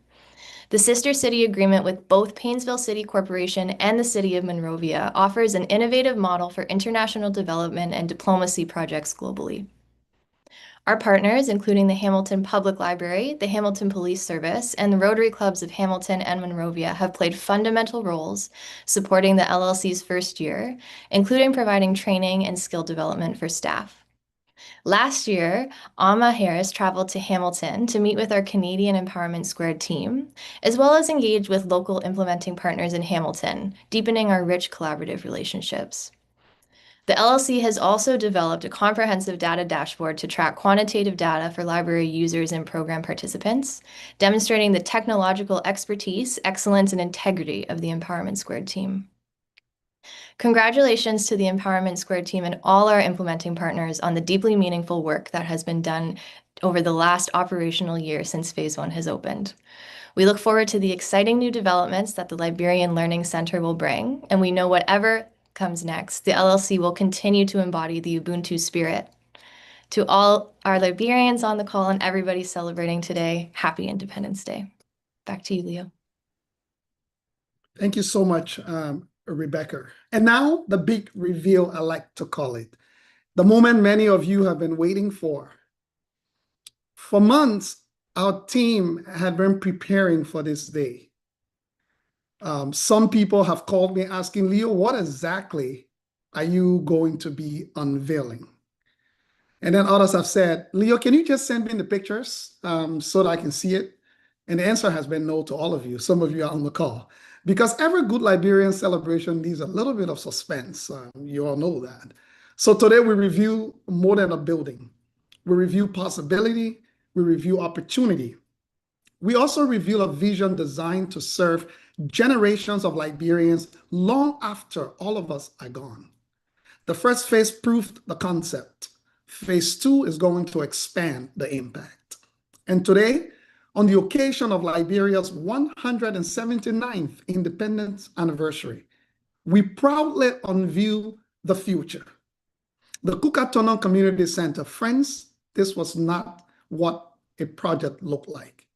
The sister city agreement with both Painesville City Corporation and the City of Monrovia offers an innovative model for international development and diplomacy projects globally. Our partners, including the Hamilton Public Library, the Hamilton Police Service, and the Rotary Clubs of Hamilton and Monrovia, have played fundamental roles supporting the LLC's first year, including providing training and skill development for staff. Last year, Ama Harris traveled to Hamilton to meet with our Canadian Empowerment Squared team, as well as engage with local implementing partners in Hamilton, deepening our rich collaborative relationships. The LLC has also developed a comprehensive data dashboard to track quantitative data for library users and program participants, demonstrating the technological expertise, excellence, and integrity of the Empowerment Squared team. Congratulations to the Empowerment Squared team and all our implementing partners on the deeply meaningful work that has been done over the last operational year since Phase 1 has opened. We look forward to the exciting new developments that the Liberian Learning Center will bring, and we know whatever comes next, the LLC will continue to embody the Ubuntu spirit. To all our Liberians on the call and everybody celebrating today, happy Independence Day. Back to you, Leo. Thank you so much, Rebecca. And now the big reveal, I like to call it. The moment many of you have been waiting for. For months, our team had been preparing for this day. Some people have called me asking, Leo, what exactly are you going to be unveiling? And then others have said, Leo, can you just send me the pictures so that I can see it? And the answer has been no to all of you. Some of you are on the call. Because every good Liberian celebration needs a little bit of suspense. You all know that. So today we review more than a building. We review possibility. We review opportunity. We also reveal a vision designed to serve generations of Liberians long after all of us are gone. The first phase proved the concept. Phase 2 is going to expand the impact. And today, on the occasion of Liberia's 179th independence anniversary, we proudly unveil the future. The Kukatono Community Center, friends, this was not what a project looked like.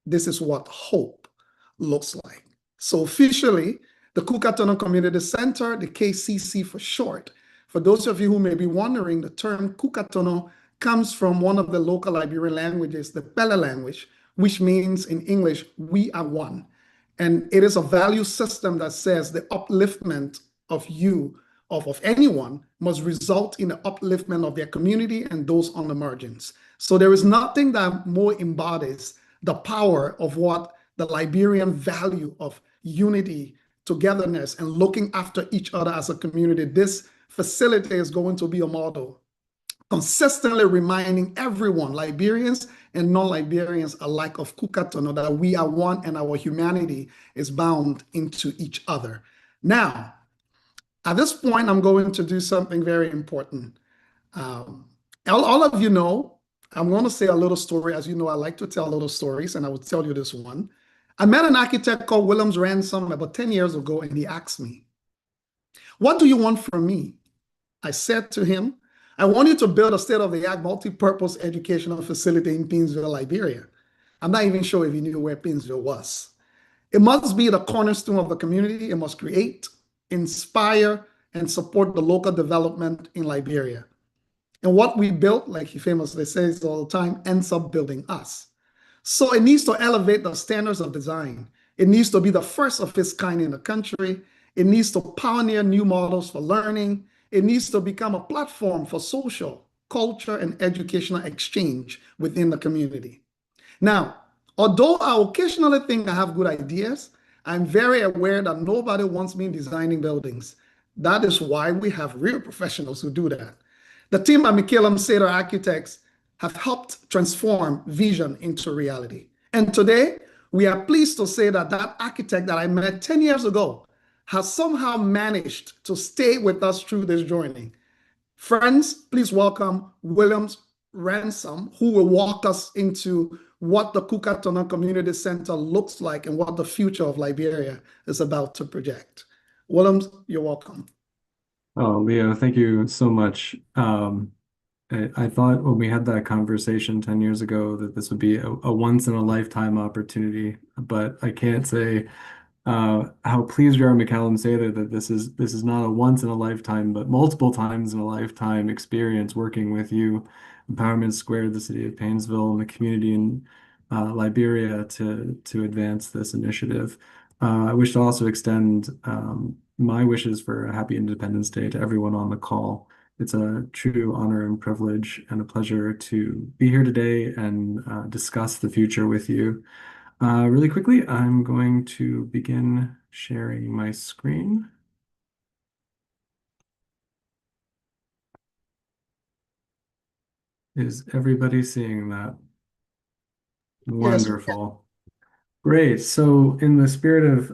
This is what hope looks like. So officially, the Kukatono Community Center, the KCC for short, for those of you who may be wondering, the term Kukatono comes from one of the local Liberian languages, the Pele language, which means in English, we are one. And it is a value system that says the upliftment of you, of anyone, must result in the upliftment of their community and those on the margins. So there is nothing that more embodies the power of what the Liberian value of unity, togetherness, and looking after each other as a community. This facility is going to be a model, consistently reminding everyone, Liberians and non-Liberians alike, of Kukatono, that we are one and our humanity is bound into each other. Now, at this point, I'm going to do something very important. All of you know, I'm going to say a little story. As you know, I like to tell little stories, and I will tell you this one. I met an architect called Williams Ransom about 10 years ago, and he asked me, what do you want from me? I said to him, I want you to build a state-of-the-art multi-purpose educational facility in Pinsville, Liberia. I'm not even sure if he knew where Pinsville was. It must be the cornerstone of the community. It must create, inspire, and support the local development in Liberia. And what we built, like he famously says all the time, ends up building us. So it needs to elevate the standards of design. It needs to be the first of its kind in the country. It needs to pioneer new models for learning. It needs to become a platform for social, culture, and educational exchange within the community. Now, although I occasionally think I have good ideas, I'm very aware that nobody wants me designing buildings. That is why we have real professionals who do that. The team at McCallum Sater Architects have helped transform vision into reality. And today, we are pleased to say that that architect that I met 10 years ago has somehow managed to stay with us through this journey. Friends, please welcome Williams Ransom, who will walk us into what the Kukatono Community Center looks like and what the future of Liberia is about to project. Williams, you're welcome. Oh, Leo, thank you so much. I thought when we had that conversation 10 years ago that this would be a once in a lifetime opportunity, but I can't say how pleased we are, McCallum Sater, that this is not a once in a lifetime, but multiple times in a lifetime experience working with you, Empowerment Squared, the city of Painesville, and the community in Liberia to advance this initiative. I wish to also extend my wishes for a happy Independence Day to everyone on the call. It's a true honor and privilege and a pleasure to be here today and discuss the future with you. Really quickly, I'm going to begin sharing my screen. Is everybody seeing that? Yes. Wonderful. Great. So, in the spirit of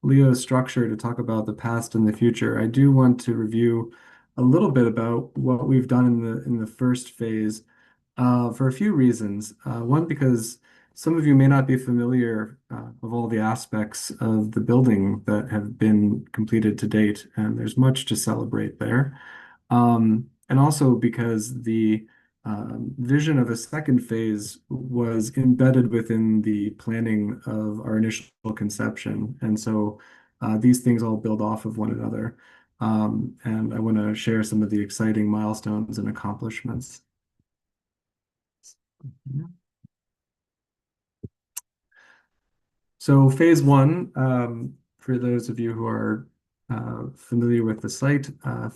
Leo's structure to talk about the past and the future, I do want to review a little bit about what we've done in the first phase for a few reasons. One, because some of you may not be familiar of all the aspects of the building that have been completed to date, and there's much to celebrate there. And also because the vision of a second phase was embedded within the planning of our initial conception. And so these things all build off of one another. And I want to share some of the exciting milestones and accomplishments. So phase one, for those of you who are familiar with the site,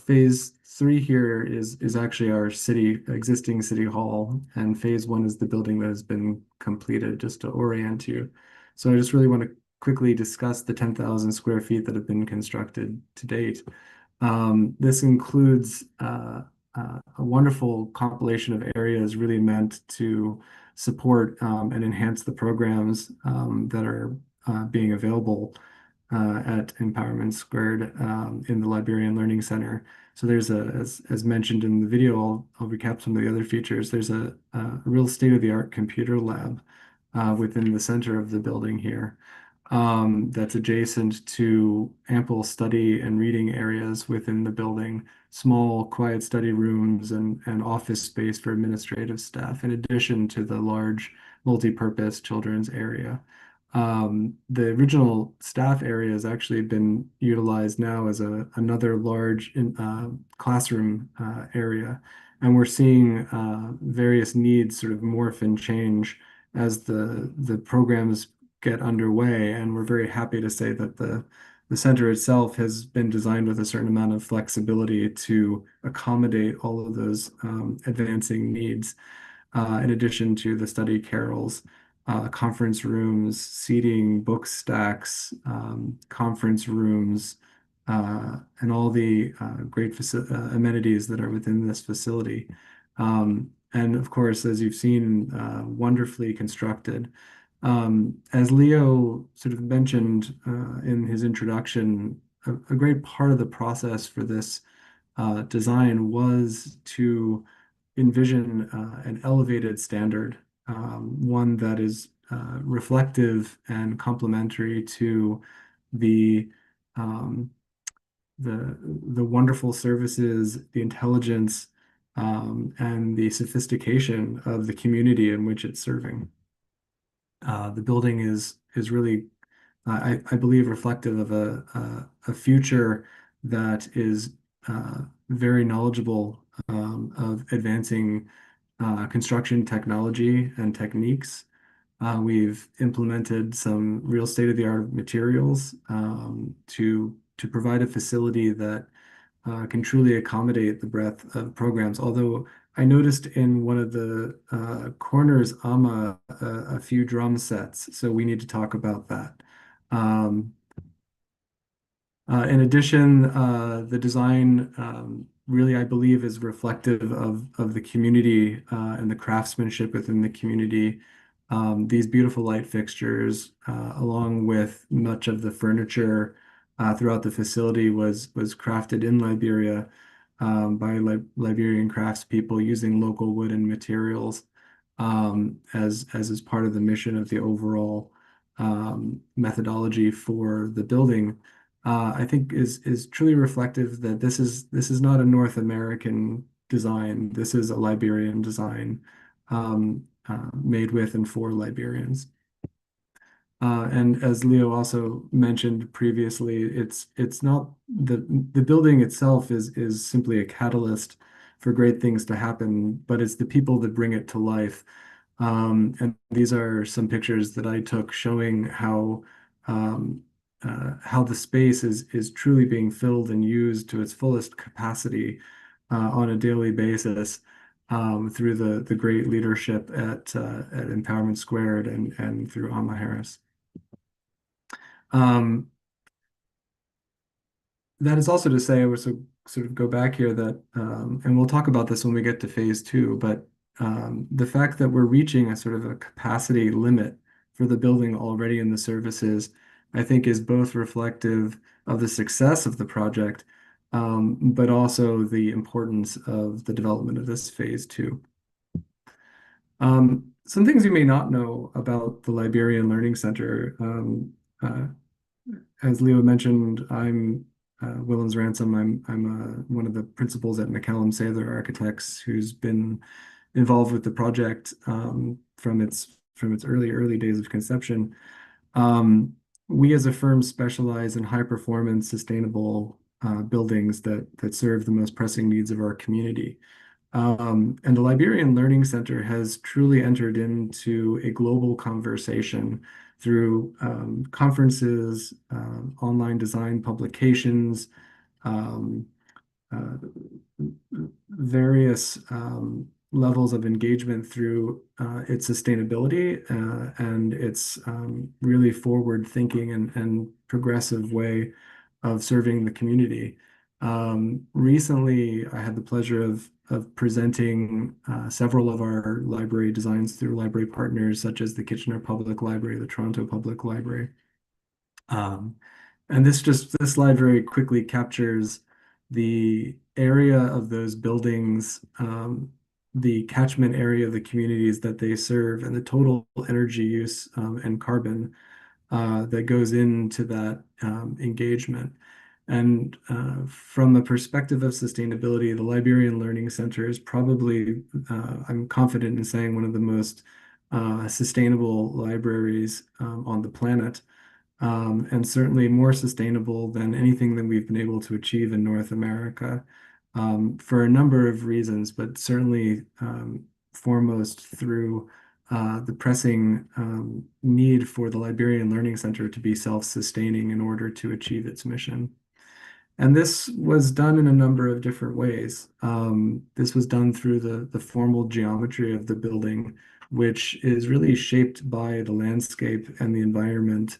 phase three here is actually our existing city hall, and phase one is the building that has been completed, just to orient you. So I just really want to quickly discuss the 10,000 square feet that have been constructed to date. This includes a wonderful compilation of areas really meant to support and enhance the programs that are being available at Empowerment Squared in the Liberian Learning Center. So there's as mentioned in the video, I'll recap some of the other features. There's a real state-of-the-art computer lab within the center of the building here. That's adjacent to ample study and reading areas within the building, small, quiet study rooms, and office space for administrative staff, in addition to the large multi-purpose children's area. The original staff area has actually been utilized now as another large classroom area, and we're seeing various needs sort of morph and change as the programs get underway, and we're very happy to say that the center itself has been designed with a certain amount of flexibility to accommodate all of those advancing needs, in addition to the study carrels, conference rooms, seating, book stacks, conference rooms, and all the great amenities that are within this facility. And of course, as you've seen, wonderfully constructed. As Leo sort of mentioned in his introduction, a great part of the process for this design was to envision an elevated standard, one that is reflective and complementary to the um, the wonderful services, the intelligence, and the sophistication of the community in which it's serving. The building is really, I believe, reflective of a future that is very knowledgeable of advancing construction technology and techniques. We've implemented some real state-of-the-art materials to provide a facility that can truly accommodate the breadth of programs. Although I noticed in one of the corners, Amma, a few drum sets, so we need to talk about that. In addition, the design really, I believe, is reflective of the community and the craftsmanship within the community. These beautiful light fixtures, along with much of the furniture throughout the facility, was crafted in Liberia by Liberian craftspeople using local wood and materials, as is part of the mission of the overall methodology for the building. I think is truly reflective that this is not a North American design. This is a Liberian design, made with and for Liberians. And as Leo also mentioned previously, it's not the building itself is simply a catalyst for great things to happen, but it's the people that bring it to life. And these are some pictures that I took showing how the space is truly being filled and used to its fullest capacity on a daily basis, through the great leadership at Empowerment Squared and through Amma Harris. That is also to say, I was so sort of go back here that, and we'll talk about this when we get to phase two, but the fact that we're reaching a sort of a capacity limit for the building already in the services, I think is both reflective of the success of the project, but also the importance of the development of this phase two. Some things you may not know about the Liberian Learning Center. As Leo mentioned, I'm Willems Ransom. I'm one of the principals at McCallum Sather Architects, who's been involved with the project from its early days of conception. We as a firm specialize in high performance, sustainable buildings that serve the most pressing needs of our community. And the Liberian Learning Center has truly entered into a global conversation through conferences, online design publications, um, uh, various levels of engagement through its sustainability and its really forward-thinking and progressive way of serving the community. Recently, I had the pleasure of presenting several of our library designs through library partners such as the Kitchener Public Library, the Toronto Public Library. And this slide very quickly captures the area of those buildings, the catchment area of the communities that they serve, and the total energy use and carbon that goes into that engagement. And from the perspective of sustainability, the Liberian Learning Center is probably, I'm confident in saying, one of the most sustainable libraries on the planet. And certainly more sustainable than anything that we've been able to achieve in North America for a number of reasons, but certainly foremost through the pressing need for the Liberian Learning Center to be self-sustaining in order to achieve its mission. And this was done in a number of different ways. This was done through the formal geometry of the building, which is really shaped by the landscape and the environment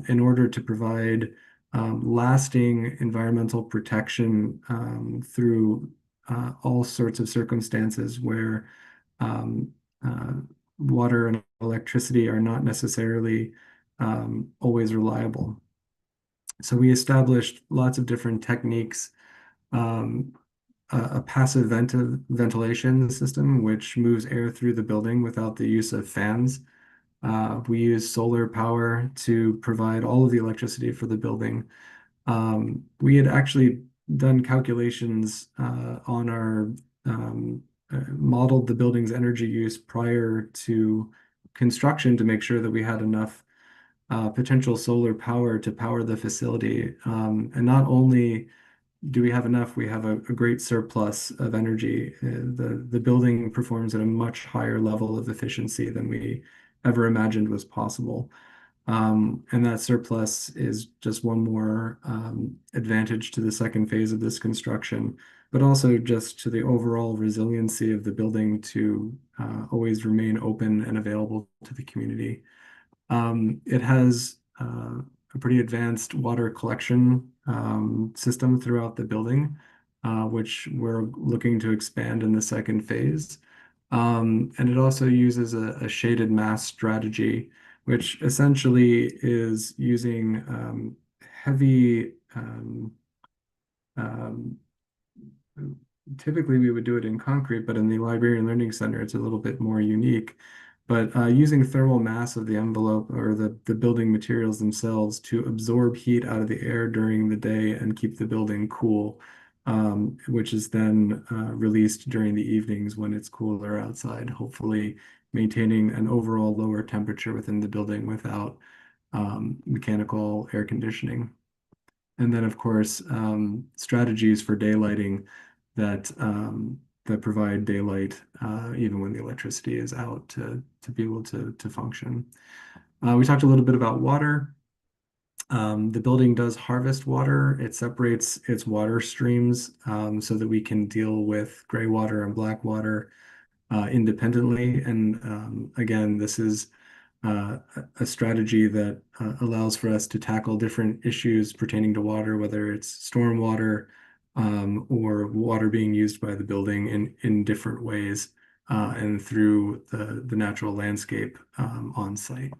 in order to provide lasting environmental protection through all sorts of circumstances where water and electricity are not necessarily always reliable. So we established lots of different techniques, a passive ventilation system, which moves air through the building without the use of fans. We use solar power to provide all of the electricity for the building. We had actually done calculations on our modeled the building's energy use prior to construction to make sure that we had enough potential solar power to power the facility. And not only do we have enough, we have a great surplus of energy. The building performs at a much higher level of efficiency than we ever imagined was possible. And that surplus is just one more advantage to the second phase of this construction, but also just to the overall resiliency of the building to always remain open and available to the community. It has a pretty advanced water collection system throughout the building, which we're looking to expand in the second phase. And it also uses a shaded mass strategy, which essentially is using heavy, typically we would do it in concrete, but in the Liberian Learning Center, it's a little bit more unique. But using thermal mass of the envelope or the building materials themselves to absorb heat out of the air during the day and keep the building cool, which is then released during the evenings when it's cooler outside, hopefully maintaining an overall lower temperature within the building without mechanical air conditioning. And then, of course, strategies for daylighting that provide daylight even when the electricity is out to be able to function. We talked a little bit about water. The building does harvest water. It separates its water streams so that we can deal with gray water and black water independently. And again, this is a strategy that allows for us to tackle different issues pertaining to water, whether it's stormwater, or water being used by the building in different ways and through the natural landscape on site.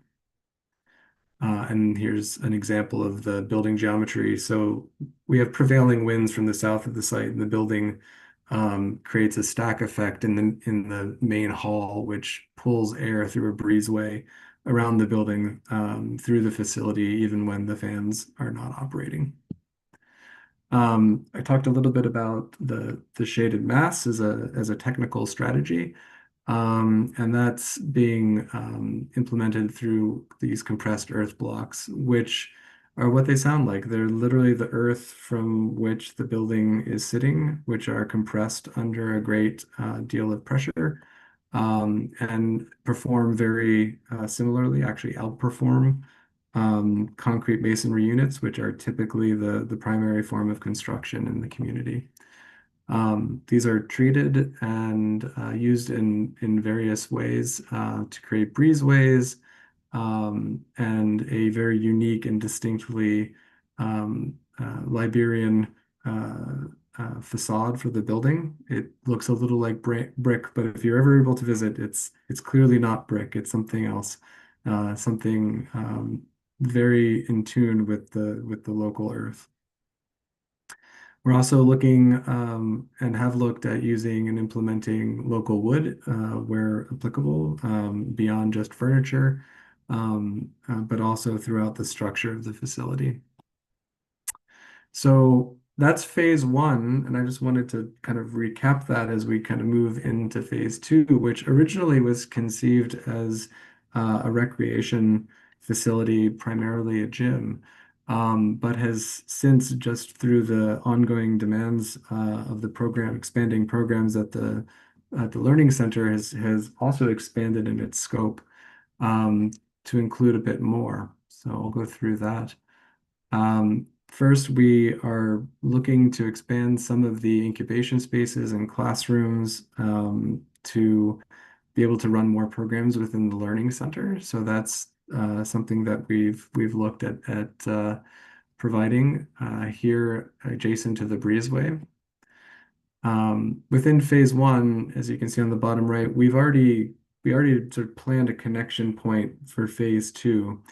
And here's an example of the building geometry. So we have prevailing winds from the south of the site, and the building creates a stack effect in the main hall, which pulls air through a breezeway around the building through the facility, even when the fans are not operating. I talked a little bit about the shaded mass as a technical strategy. And that's being implemented through these compressed earth blocks, which are what they sound like. They're literally the earth from which the building is sitting, which are compressed under a great deal of pressure and perform very similarly, actually outperform concrete masonry units, which are typically the primary form of construction in the community. These are treated and used in various ways to create breezeways and a very unique and distinctly Liberian facade for the building. It looks a little like brick, but if you're ever able to visit, it's clearly not brick. It's something else, something very in tune with the local earth. We're also looking and have looked at using and implementing local wood where applicable, beyond just furniture, but also throughout the structure of the facility. So that's phase one, and I just wanted to kind of recap that as we kind of move into phase two, which originally was conceived as a recreation facility, primarily a gym, but has since, just through the ongoing demands of the program, expanding programs at the Learning Center, has also expanded in its scope to include a bit more. So I'll go through that. First, we are looking to expand some of the incubation spaces and classrooms to be able to run more programs within the Learning Center. So that's something that we've looked at providing here adjacent to the breezeway. Within phase one, as you can see on the bottom right, we already sort of planned a connection point for phase two.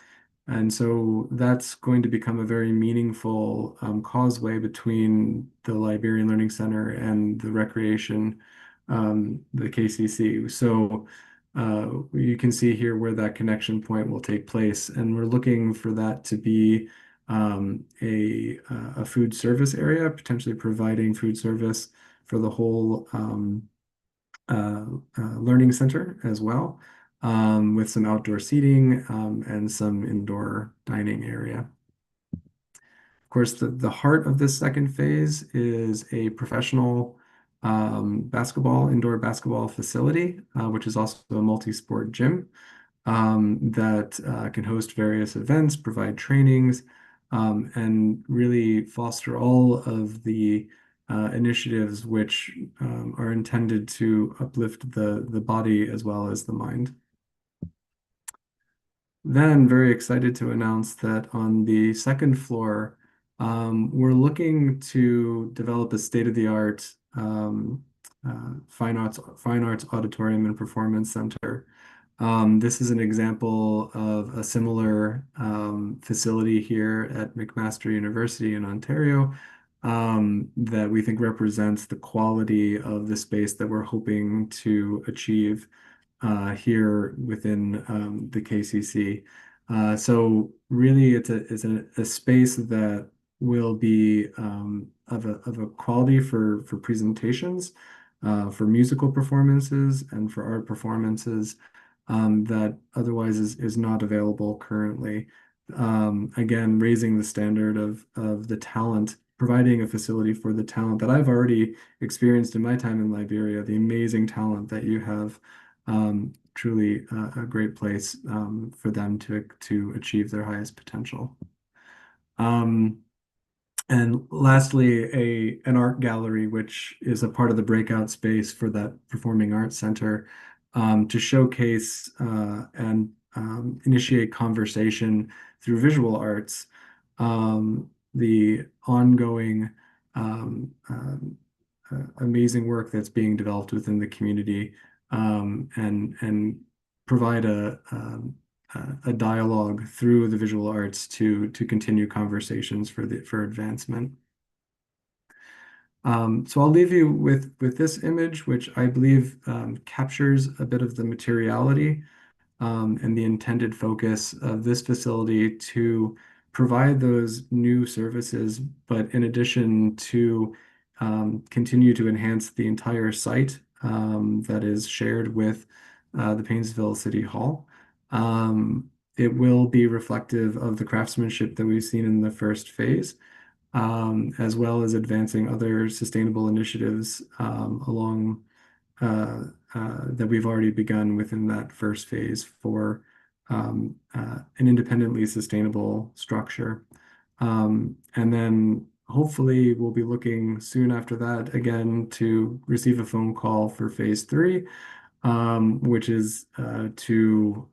And so that's going to become a very meaningful causeway between the Liberian Learning Center and the recreation, the KCC. So you can see here where that connection point will take place. And we're looking for that to be a food service area, potentially providing food service for the whole learning center as well, with some outdoor seating and some indoor dining area. Of course, the heart of this second phase is a professional indoor basketball facility, which is also a multi-sport gym that can host various events, provide trainings, and really foster all of the initiatives which are intended to uplift the body as well as the mind. Then, very excited to announce that on the second floor, we're looking to develop a state-of-the-art fine arts auditorium and performance center. This is an example of a similar facility here at McMaster University in Ontario that we think represents the quality of the space that we're hoping to achieve here within the KCC. So really, it's a space that will be of a quality for presentations, for musical performances, and for art performances that otherwise is not available currently. Again, raising the standard of the talent, providing a facility for the talent that I've already experienced in my time in Liberia, the amazing talent that you have. Truly a great place for them to achieve their highest potential. And lastly, an art gallery, which is a part of the breakout space for that Performing Arts Center, to showcase and initiate conversation through visual arts, the ongoing amazing work that's being developed within the community, and provide a dialogue through the visual arts to continue conversations for advancement. So I'll leave you with this image, which I believe captures a bit of the materiality and the intended focus of this facility to provide those new services, but in addition to continue to enhance the entire site that is shared with the Painesville City Hall. It will be reflective of the craftsmanship that we've seen in the first phase, as well as advancing other sustainable initiatives along that we've already begun within that first phase for an independently sustainable structure. And then hopefully we'll be looking soon after that again to receive a phone call for phase 3, which is to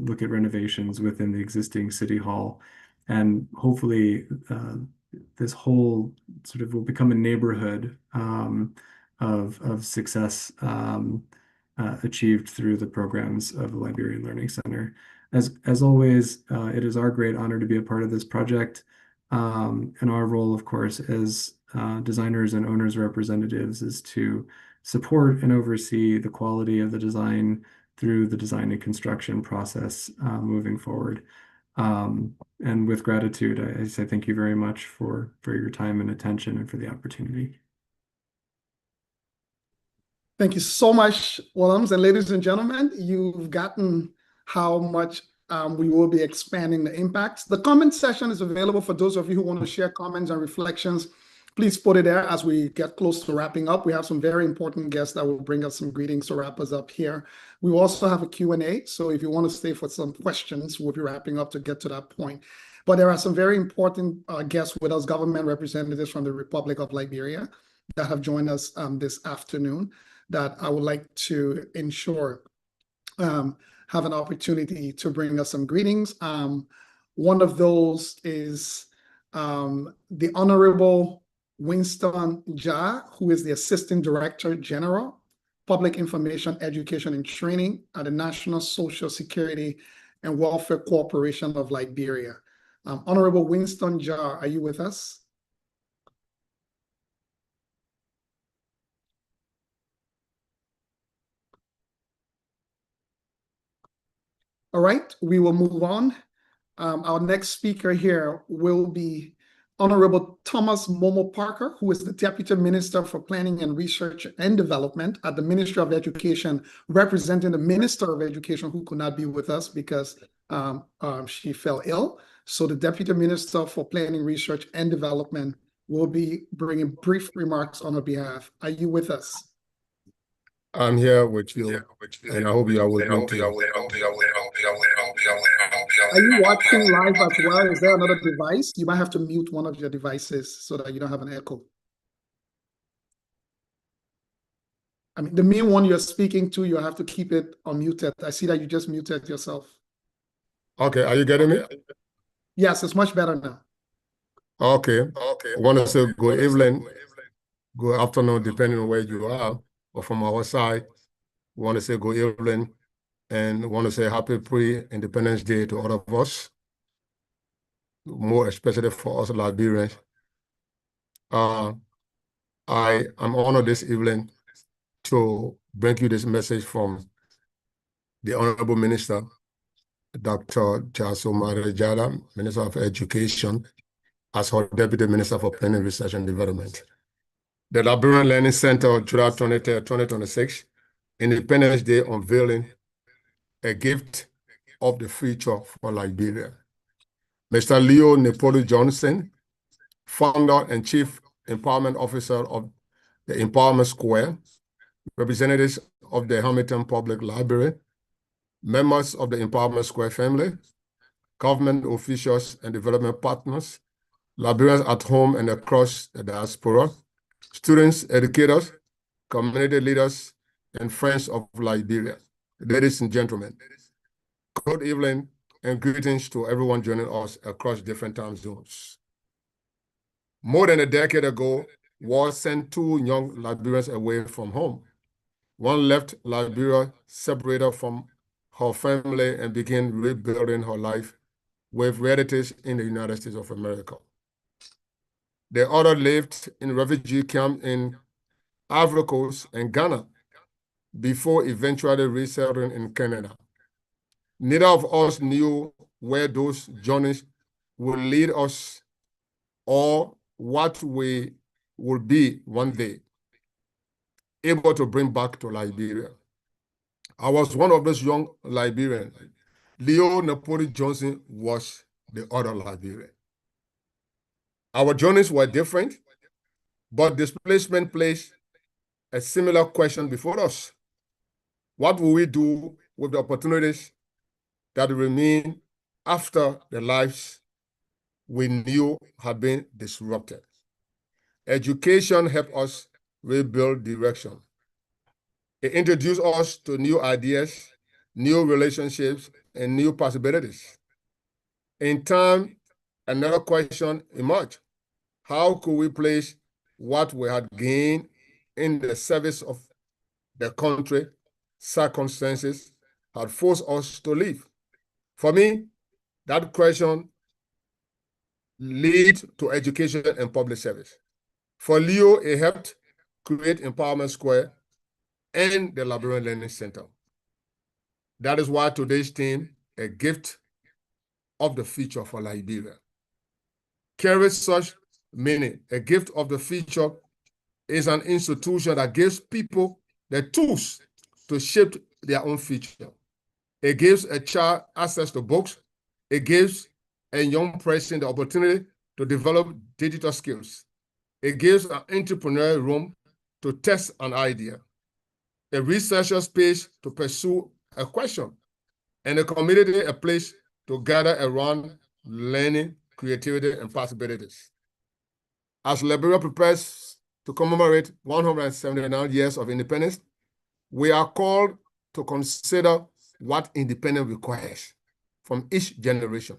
look at renovations within the existing City Hall. And hopefully this whole sort of will become a neighborhood of success achieved through the programs of the Liberian Learning Center. As always, it is our great honor to be a part of this project. And our role, of course, as designers and owners representatives is to support and oversee the quality of the design through the design and construction process moving forward. And with gratitude, I say thank you very much for your time and attention and for the opportunity. Thank you so much, Willems. And ladies and gentlemen, you've gotten how much we will be expanding the impacts. The comment session is available for those of you who want to share comments and reflections. Please put it there as we get close to wrapping up. We have some very important guests that will bring us some greetings to wrap us up here. We will also have a Q&A, so if you want to stay for some questions, we'll be wrapping up to get to that point. But there are some very important guests with us, government representatives from the Republic of Liberia that have joined us this afternoon that I would like to ensure have an opportunity to bring us some greetings. One of those is the Honorable Winston Ja, who is the Assistant Director General, Public Information, Education, and Training at the National Social Security and Welfare Corporation of Liberia. Honorable Winston Ja, are you with us? All right, we will move on. Our next speaker here will be Honorable Thomas Momo Parker, who is the Deputy Minister for Planning and Research and Development at the Ministry of Education, representing the Minister of Education, who could not be with us because she fell ill. So the Deputy Minister for Planning, Research and Development will be bringing brief remarks on her behalf. Are you with us? I'm here with you, and I hope you are with me too. Are you watching live as well? Is there another device? You might have to mute one of your devices so that you don't have an echo. I mean, the main one you're speaking to, you have to keep it unmuted. I see that you just muted yourself. Okay, are you getting me? Yes, it's much better now. Okay. I want to say good evening, good afternoon, depending on where you are. But from our side, we want to say good evening and want to say happy pre-Independence Day to all of us, more especially for us Liberians. I am honored this evening to bring you this message from the Honorable Minister, Dr. Jasomare Jada, Minister of Education, as her Deputy Minister for Planning, Research and Development. The Liberian Learning Center, July 23, 2026, Independence Day Unveiling, a gift of the future for Liberia. Mr. Leo Nepolo Johnson, founder and Chief Empowerment Officer of the Empowerment Square, representatives of the Hamilton Public Library, members of the Empowerment Square family, government officials and development partners, Liberians at home and across the diaspora, students, educators, community leaders, and friends of Liberia. Ladies and gentlemen, good evening and greetings to everyone joining us across different time zones. More than a decade ago, war sent two young Liberians away from home. One left Liberia separated from her family and began rebuilding her life with relatives in the United States of America. The other lived in refugee camp in Ivory Coast and Ghana before eventually resettling in Canada. Neither of us knew where those journeys would lead us or what we would be one day able to bring back to Liberia. I was one of those young Liberians. Leo Napoleon Johnson was the other Liberian. Our journeys were different, but displacement placed a similar question before us. What will we do with the opportunities that remain after the lives we knew had been disrupted? Education helped us rebuild direction. It introduced us to new ideas, new relationships, and new possibilities. In time, another question emerged. How could we place what we had gained in the service of the country circumstances had forced us to live? For me, that question leads to education and public service. For Leo, it helped create Empowerment Square and the Liberian Learning Center. That is why today's theme, a gift of the future for Liberia, carries such meaning. A gift of the future is an institution that gives people the tools to shape their own future. It gives a child access to books. It gives a young person the opportunity to develop digital skills. It gives an entrepreneur room to test an idea, a researcher space to pursue a question, and a community a place to gather around learning, creativity, and possibilities. As Liberia prepares to commemorate 179 years of independence, we are called to consider what independence requires from each generation.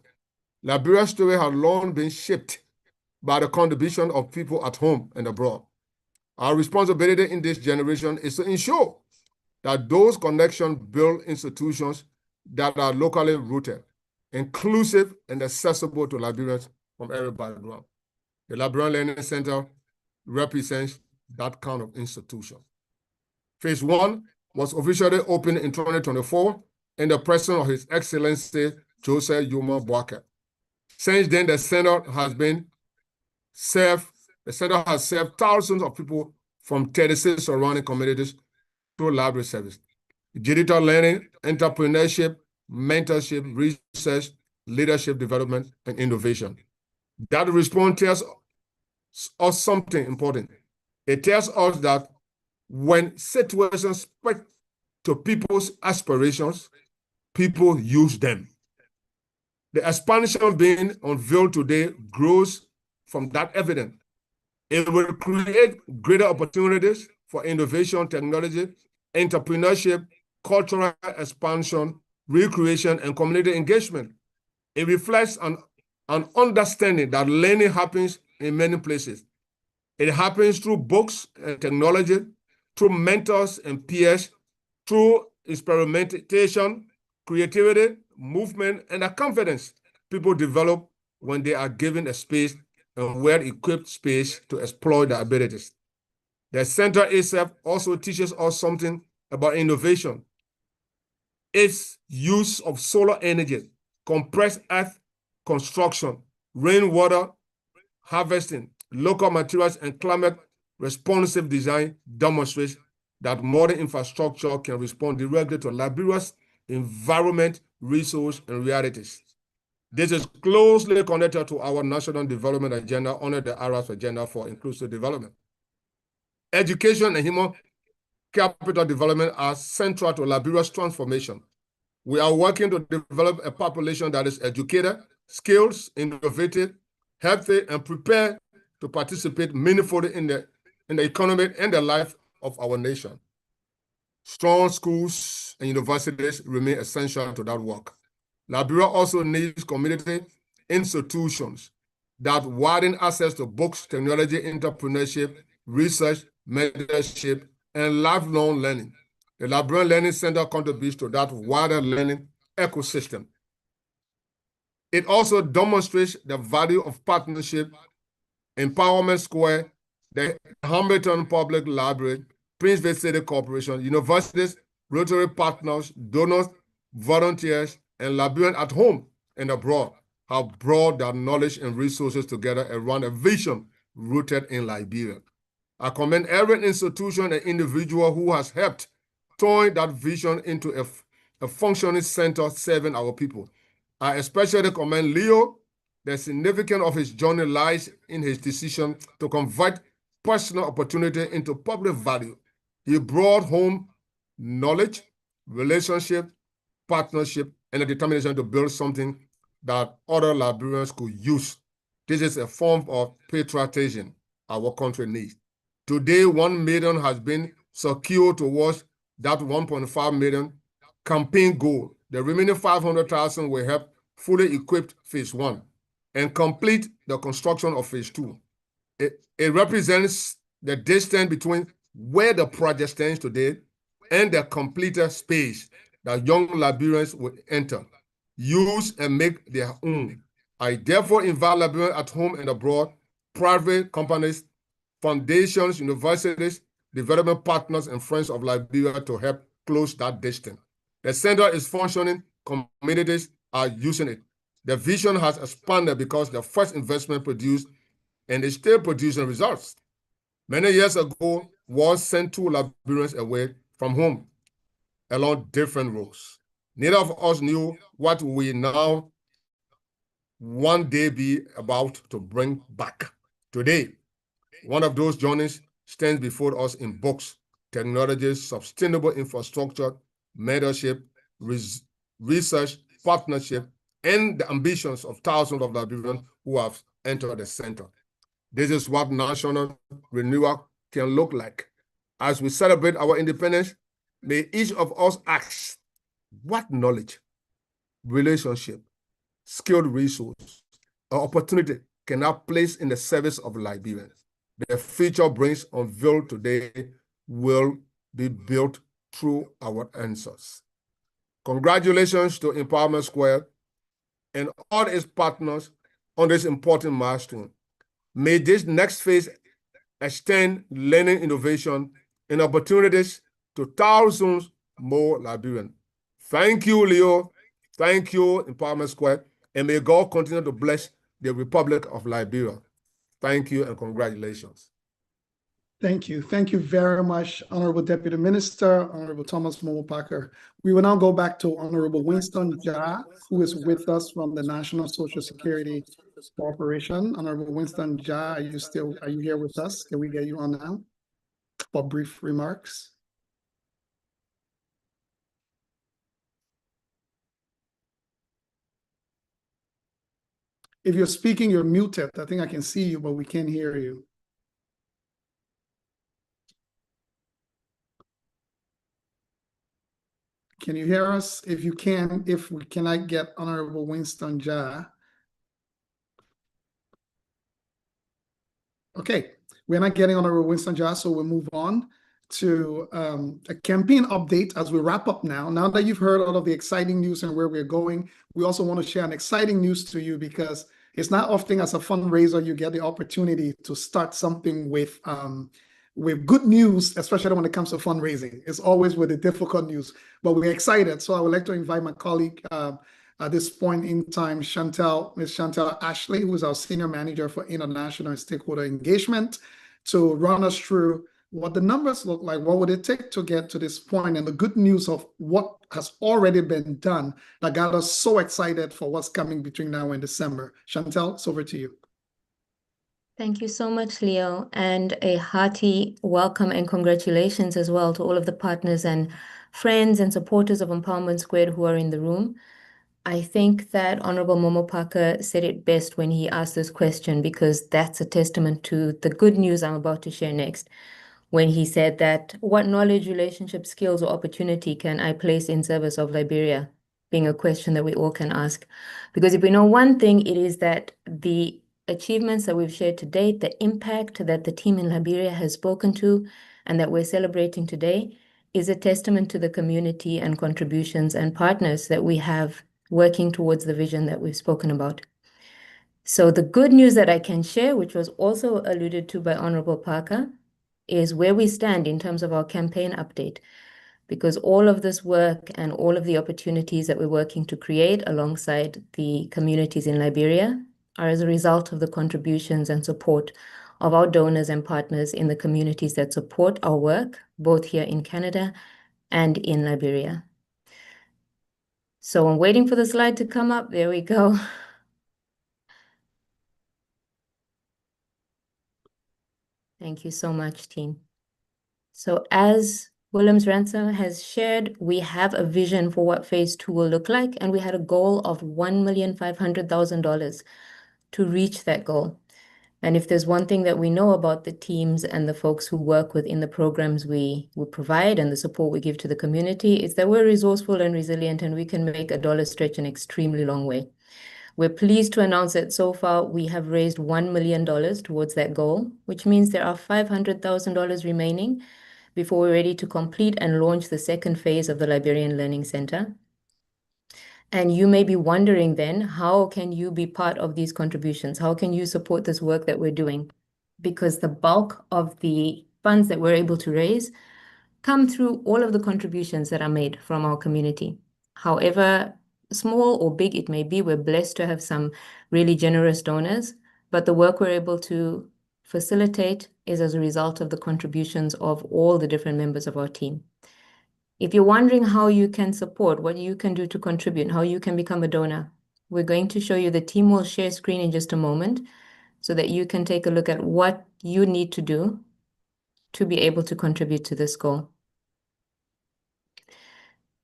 Liberia's story has long been shaped by the contribution of people at home and abroad. Our responsibility in this generation is to ensure that those connections build institutions that are locally rooted, inclusive, and accessible to Liberians from every background. The Liberian Learning Center represents that kind of institution. Phase 1 was officially opened in 2024 in the presence of His Excellency Joseph Yuma Boakai. Since then, the center has served thousands of people from 36 surrounding communities through library service, digital learning, entrepreneurship, mentorship, research, leadership development, and innovation. That response tells us something important. It tells us that when situations speak to people's aspirations, people use them. The expansion being unveiled today grows from that evidence. It will create greater opportunities for innovation, technology, entrepreneurship, cultural expansion, recreation, and community engagement. It reflects an understanding that learning happens in many places. It happens through books and technology, through mentors and peers, through experimentation, creativity, movement, and the confidence people develop when they are given a space and well-equipped space to explore their abilities. The center itself also teaches us something about innovation. Its use of solar energy, compressed earth construction, rainwater harvesting, local materials, and climate-responsive design demonstrates that modern infrastructure can respond directly to Liberia's environment, resource, and realities. This is closely connected to our national development agenda under the ARAS Agenda for Inclusive Development. Education and human capital development are central to Liberia's transformation. We are working to develop a population that is educated, skilled, innovative, healthy, and prepared to participate meaningfully in the economy and the life of our nation. Strong schools and universities remain essential to that work. Liberia also needs community institutions that widen access to books, technology, entrepreneurship, research, mentorship, and lifelong learning. The Liberian Learning Center contributes to that wider learning ecosystem. It also demonstrates the value of partnership, Empowerment Square, the Hamilton Public Library, Princeville City Corporation, universities, Rotary partners, donors, volunteers, and Liberians at home and abroad have brought their knowledge and resources together around a vision rooted in Liberia. I commend every institution and individual who has helped turn that vision into a functioning center serving our people. I especially commend Leo. The significance of his journey lies in his decision to convert personal opportunity into public value. He brought home knowledge, relationship, partnership, and a determination to build something that other Liberians could use. This is a form of patriotism our country needs. Today, 1 million has been secured towards that 1.5 million campaign goal. The remaining 500,000 will help fully equip phase 1 and complete the construction of phase 2. It represents the distance between where the project stands today and the completed space that young Liberians will enter, use, and make their own. I therefore invite Liberians at home and abroad, private companies, foundations, universities, development partners, and friends of Liberia to help close that distance. The center is functioning, communities are using it. The vision has expanded because the first investment produced and is still producing results. Many years ago, wars sent 2 Liberians away from home along different roads. Neither of us knew what we now one day be about to bring back. Today, one of those journeys stands before us in books, technologies, sustainable infrastructure, mentorship, research, partnership, and the ambitions of thousands of Liberians who have entered the center. This is what national renewal can look like. As we celebrate our independence, may each of us ask, what knowledge, relationship, skilled resource, or opportunity can I place in the service of Liberians? The future brings unveiled today will be built through our answers. Congratulations to Empowerment Square and all its partners on this important milestone. May this next phase extend learning, innovation, and opportunities to thousands more Liberians. Thank you, Leo. Thank you, Empowerment Square. And may God continue to bless the Republic of Liberia. Thank you and congratulations. Thank you. Thank you very much, Honorable Deputy Minister, Honorable Thomas Momo Parker. We will now go back to Honorable Winston Jah, who is with us from the National Social Security Corporation. Honorable Winston Jah, are you here with us? Can we get you on now for brief remarks? If you're speaking, you're muted. I think I can see you, but we can't hear you. Can you hear us? If you can, if we cannot get Honorable Winston Jah. Okay, we're not getting Honorable Winston Jah, so we'll move on to a campaign update as we wrap up now. Now that you've heard all of the exciting news and where we're going, we also want to share an exciting news to you because it's not often as a fundraiser you get the opportunity to start something with good news, especially when it comes to fundraising. It's always with the difficult news, but we're excited. So I would like to invite my colleague at this point in time, Ms. Chantel Ashley, who is our Senior Manager for International and Stakeholder Engagement, to run us through what the numbers look like, what would it take to get to this point, and the good news of what has already been done that got us so excited for what's coming between now and December. Chantel, it's over to you. Thank you so much, Leo, and a hearty welcome and congratulations as well to all of the partners and friends and supporters of Empowerment Squared who are in the room. I think that Honorable Momo Parker said it best when he asked this question, because that's a testament to the good news I'm about to share next. When he said that, what knowledge, relationship, skills, or opportunity can I place in service of Liberia? Being a question that we all can ask. Because if we know one thing, it is that the achievements that we've shared to date, the impact that the team in Liberia has spoken to and that we're celebrating today is a testament to the community and contributions and partners that we have working towards the vision that we've spoken about. So the good news that I can share, which was also alluded to by Honorable Parker, is where we stand in terms of our campaign update, because all of this work and all of the opportunities that we're working to create alongside the communities in Liberia are as a result of the contributions and support of our donors and partners in the communities that support our work, both here in Canada and in Liberia. So I'm waiting for the slide to come up. There we go. Thank you so much, team. So as Williams Ransom has shared, we have a vision for what phase 2 will look like, and we had a goal of $1,500,000 to reach that goal. And if there's one thing that we know about the teams and the folks who work within the programs we provide and the support we give to the community, is that we're resourceful and resilient, and we can make a dollar stretch an extremely long way. We're pleased to announce that so far we have raised $1 million towards that goal, which means there are $500,000 remaining before we're ready to complete and launch the second phase of the Liberian Learning Center. And you may be wondering then, how can you be part of these contributions? How can you support this work that we're doing? Because the bulk of the funds that we're able to raise come through all of the contributions that are made from our community. However small or big it may be, we're blessed to have some really generous donors, but the work we're able to facilitate is as a result of the contributions of all the different members of our team. If you're wondering how you can support, what you can do to contribute, how you can become a donor, we're going to show you. The team will share screen in just a moment so that you can take a look at what you need to do to be able to contribute to this goal.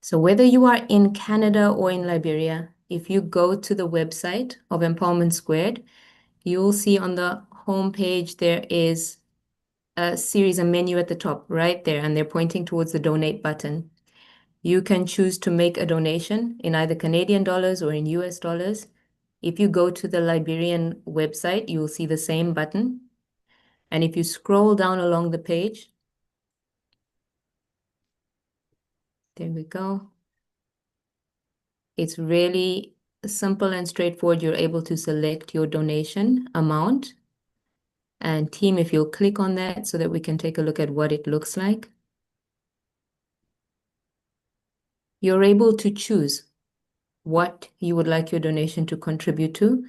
So whether you are in Canada or in Liberia, if you go to the website of Empowerment Squared, you will see on the home page there is a menu at the top right there, and they're pointing towards the donate button. You can choose to make a donation in either Canadian dollars or in US dollars. If you go to the Liberian website, you will see the same button. And if you scroll down along the page, there we go. It's really simple and straightforward. You're able to select your donation amount. And team, if you'll click on that so that we can take a look at what it looks like. You're able to choose what you would like your donation to contribute to.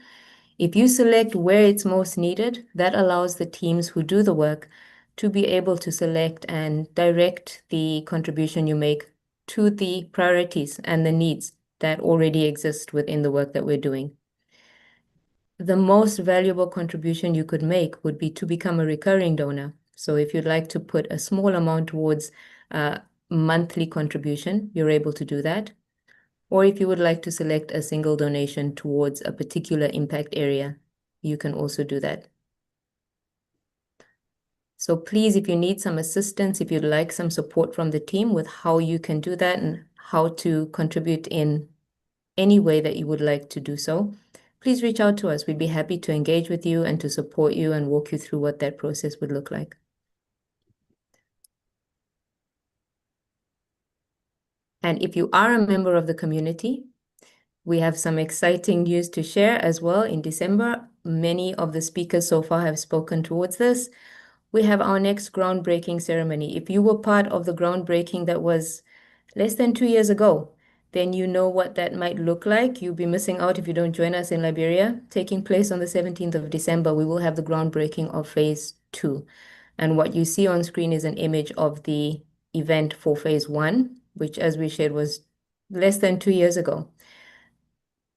If you select where it's most needed, that allows the teams who do the work to be able to select and direct the contribution you make to the priorities and the needs that already exist within the work that we're doing. The most valuable contribution you could make would be to become a recurring donor. So if you'd like to put a small amount towards a monthly contribution, you're able to do that. Or if you would like to select a single donation towards a particular impact area, you can also do that. So please, if you need some assistance, if you'd like some support from the team with how you can do that and how to contribute in any way that you would like to do so, please reach out to us. We'd be happy to engage with you and to support you and walk you through what that process would look like. And if you are a member of the community, we have some exciting news to share as well. In December, many of the speakers so far have spoken towards this. We have our next groundbreaking ceremony. If you were part of the groundbreaking that was less than 2 years ago, then you know what that might look like. You'll be missing out if you don't join us in Liberia. Taking place on the 17th of December, we will have the groundbreaking of phase 2. And what you see on screen is an image of the event for phase 1, which, as we shared, was less than 2 years ago.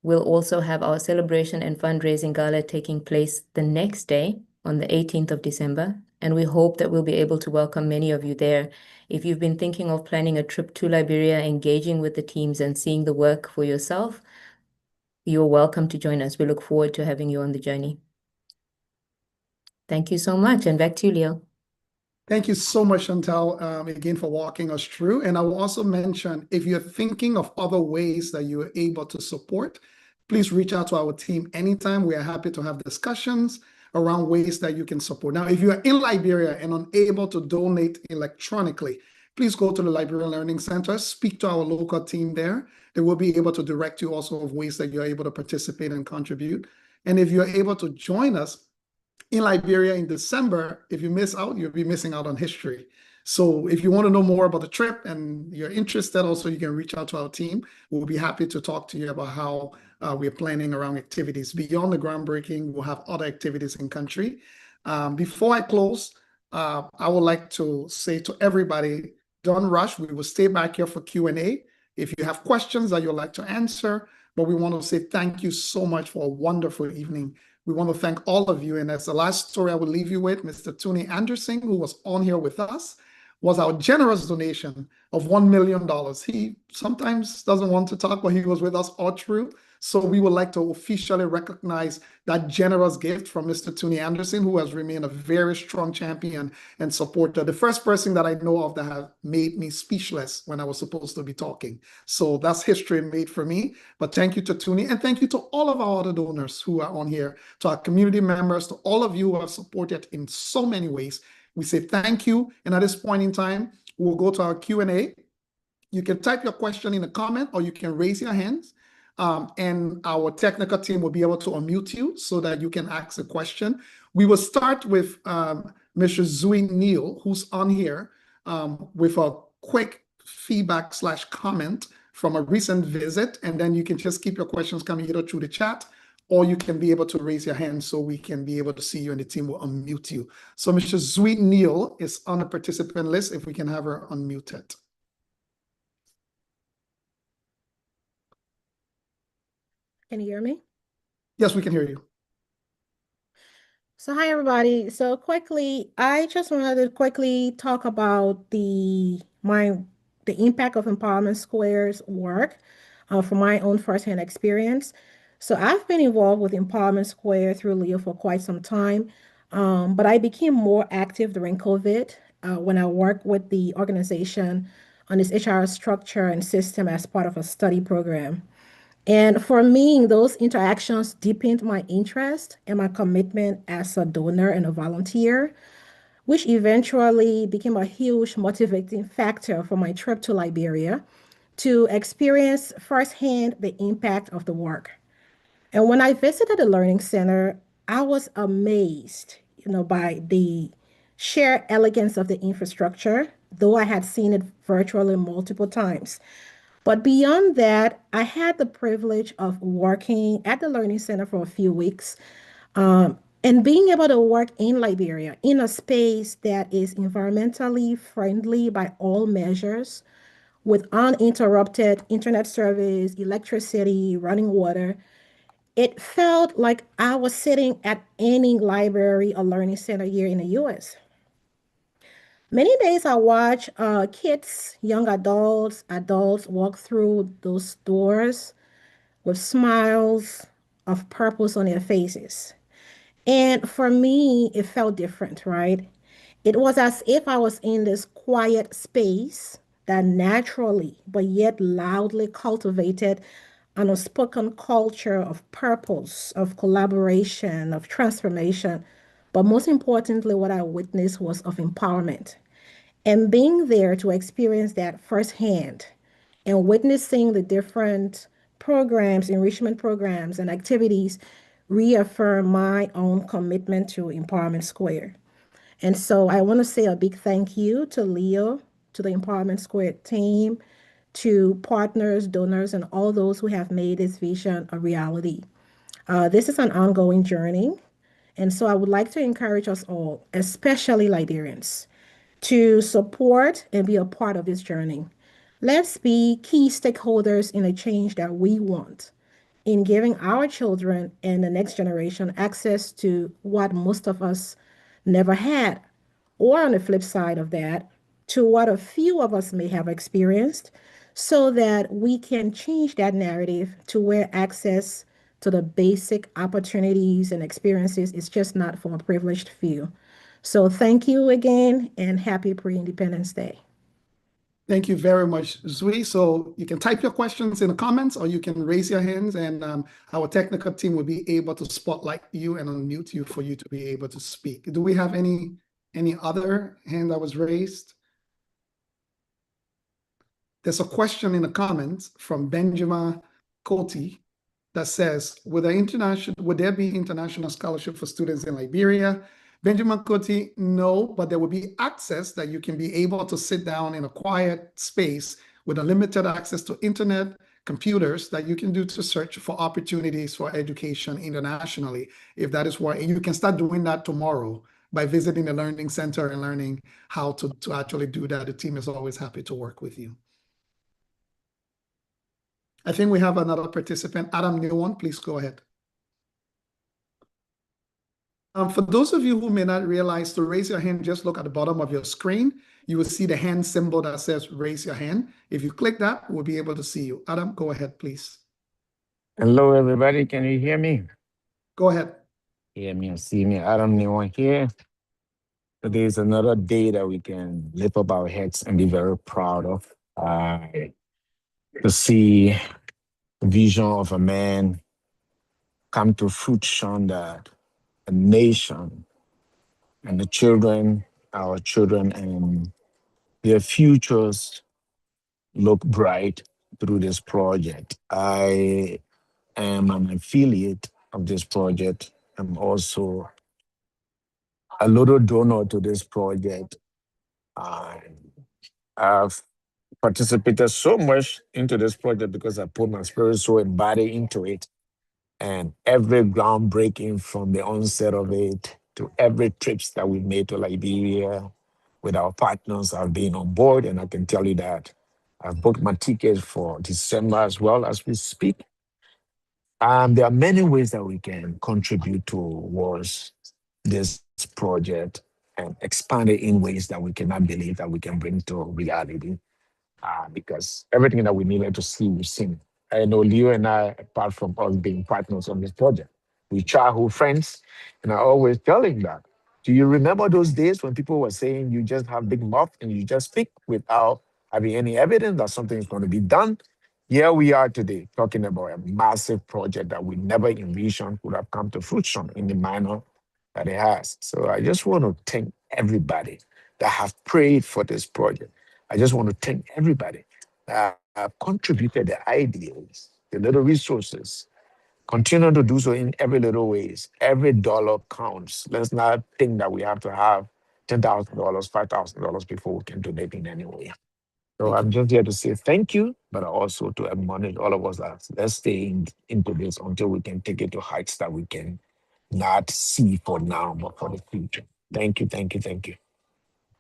We'll also have our celebration and fundraising gala taking place the next day on the 18th of December. And we hope that we'll be able to welcome many of you there. If you've been thinking of planning a trip to Liberia, engaging with the teams and seeing the work for yourself, you're welcome to join us. We look forward to having you on the journey. Thank you so much. And back to you, Leo. Thank you so much, Chantal, again, for walking us through. And I will also mention, if you're thinking of other ways that you're able to support, please reach out to our team anytime. We are happy to have discussions around ways that you can support. Now, if you are in Liberia and unable to donate electronically, please go to the Liberian Learning Center, speak to our local team there. They will be able to direct you also of ways that you're able to participate and contribute. And if you're able to join us in Liberia in December, if you miss out, you'll be missing out on history. So if you want to know more about the trip and you're interested, also you can reach out to our team. We'll be happy to talk to you about how we're planning around activities. Beyond the groundbreaking, we'll have other activities in country. Before I close, I would like to say to everybody, don't rush. We will stay back here for Q&A. If you have questions that you'd like to answer, but we want to say thank you so much for a wonderful evening. We want to thank all of you. And as the last story I will leave you with, Mr. Tony Anderson, who was on here with us, was our generous donation of $1 million. He sometimes doesn't want to talk, but he was with us all through. So we would like to officially recognize that generous gift from Mr. Tony Anderson, who has remained a very strong champion and supporter. The first person that I know of that has made me speechless when I was supposed to be talking. So that's history made for me. But thank you to Tony, and thank you to all of our other donors who are on here, to our community members, to all of you who have supported in so many ways. We say thank you. And at this point in time, we'll go to our Q&A. You can type your question in the comment, or you can raise your hands. And our technical team will be able to unmute you so that you can ask a question. We will start with Mr. Zui Neal, who's on here with a quick feedback/comment from a recent visit. And then you can just keep your questions coming either through the chat, or you can be able to raise your hand so we can be able to see you and the team will unmute you. So Mr. Zui Neal is on the participant list, if we can have her unmuted. Can you hear me? Yes, we can hear you. So hi, everybody. So quickly, I just wanted to quickly talk about the impact of Empowerment Square's work from my own firsthand experience. So I've been involved with Empowerment Square through Leo for quite some time, but I became more active during COVID when I worked with the organization on its HR structure and system as part of a study program. And for me, those interactions deepened my interest and my commitment as a donor and a volunteer, which eventually became a huge motivating factor for my trip to Liberia to experience firsthand the impact of the work. And when I visited the Learning Center, I was amazed, by the sheer elegance of the infrastructure, though I had seen it virtually multiple times. But beyond that, I had the privilege of working at the Learning Center for a few weeks and being able to work in Liberia in a space that is environmentally friendly by all measures, with uninterrupted internet service, electricity, running water. It felt like I was sitting at any library or learning center here in the US. Many days I watch kids, young adults walk through those doors with smiles of purpose on their faces. And for me, it felt different, right? It was as if I was in this quiet space that naturally, but yet loudly cultivated an unspoken culture of purpose, of collaboration, of transformation. But most importantly, what I witnessed was of empowerment. And being there to experience that firsthand and witnessing the different programs, enrichment programs, and activities reaffirm my own commitment to Empowerment Square. And so I want to say a big thank you to Leo, to the Empowerment Square team, to partners, donors, and all those who have made this vision a reality. This is an ongoing journey. And so I would like to encourage us all, especially Liberians, to support and be a part of this journey. Let's be key stakeholders in a change that we want, in giving our children and the next generation access to what most of us never had, or on the flip side of that, to what a few of us may have experienced, so that we can change that narrative to where access to the basic opportunities and experiences is just not for a privileged few. So thank you again, and happy pre-Independence Day. Thank you very much, Zui. So you can type your questions in the comments or you can raise your hands and our technical team will be able to spotlight you and unmute you for you to be able to speak. Do we have any other hand that was raised? There's a question in the comments from Benjamin Coty that says, would there be international scholarship for students in Liberia? Benjamin Coty, no, but there will be access that you can be able to sit down in a quiet space with unlimited access to internet, computers that you can do to search for opportunities for education internationally. If that is what, and you can start doing that tomorrow by visiting the Learning Center and learning how to actually do that. The team is always happy to work with you. I think we have another participant, Adam Newon, please go ahead. For those of you who may not realize to raise your hand, just look at the bottom of your screen. You will see the hand symbol that says raise your hand. If you click that, we'll be able to see you. Adam, go ahead, please. Hello, everybody. Can you hear me? Go ahead. Hear me and see me. Adam Newon here. Today is another day that we can lift up our heads and be very proud of. To see the vision of a man come to fruition, that a nation and the children, our children, and their futures look bright through this project. I am an affiliate of this project. I'm also a little donor to this project. I've participated so much into this project because I put my spirit, soul, and body into it. And every groundbreaking from the onset of it to every trips that we made to Liberia with our partners have been on board. And I can tell you that I've booked my tickets for December as well as we speak. There are many ways that we can contribute towards this project and expand it in ways that we cannot believe that we can bring to reality. Because everything that we needed to see, we've seen. I know Leo and I, apart from us being partners on this project, we childhood friends, and I always tell him that. Do you remember those days when people were saying you just have big mouth and you just speak without having any evidence that something is going to be done? Here we are today talking about a massive project that we never envisioned would have come to fruition in the manner that it has. So I just want to thank everybody that have prayed for this project. I just want to thank everybody that have contributed the ideas, the little resources. Continue to do so in every little ways. Every dollar counts. Let's not think that we have to have $10,000, $5,000 before we can donate in any way. So I'm just here to say thank you, but also to admonish all of us that let's stay into this until we can take it to heights that we can not see for now, but for the future. Thank you, thank you, thank you.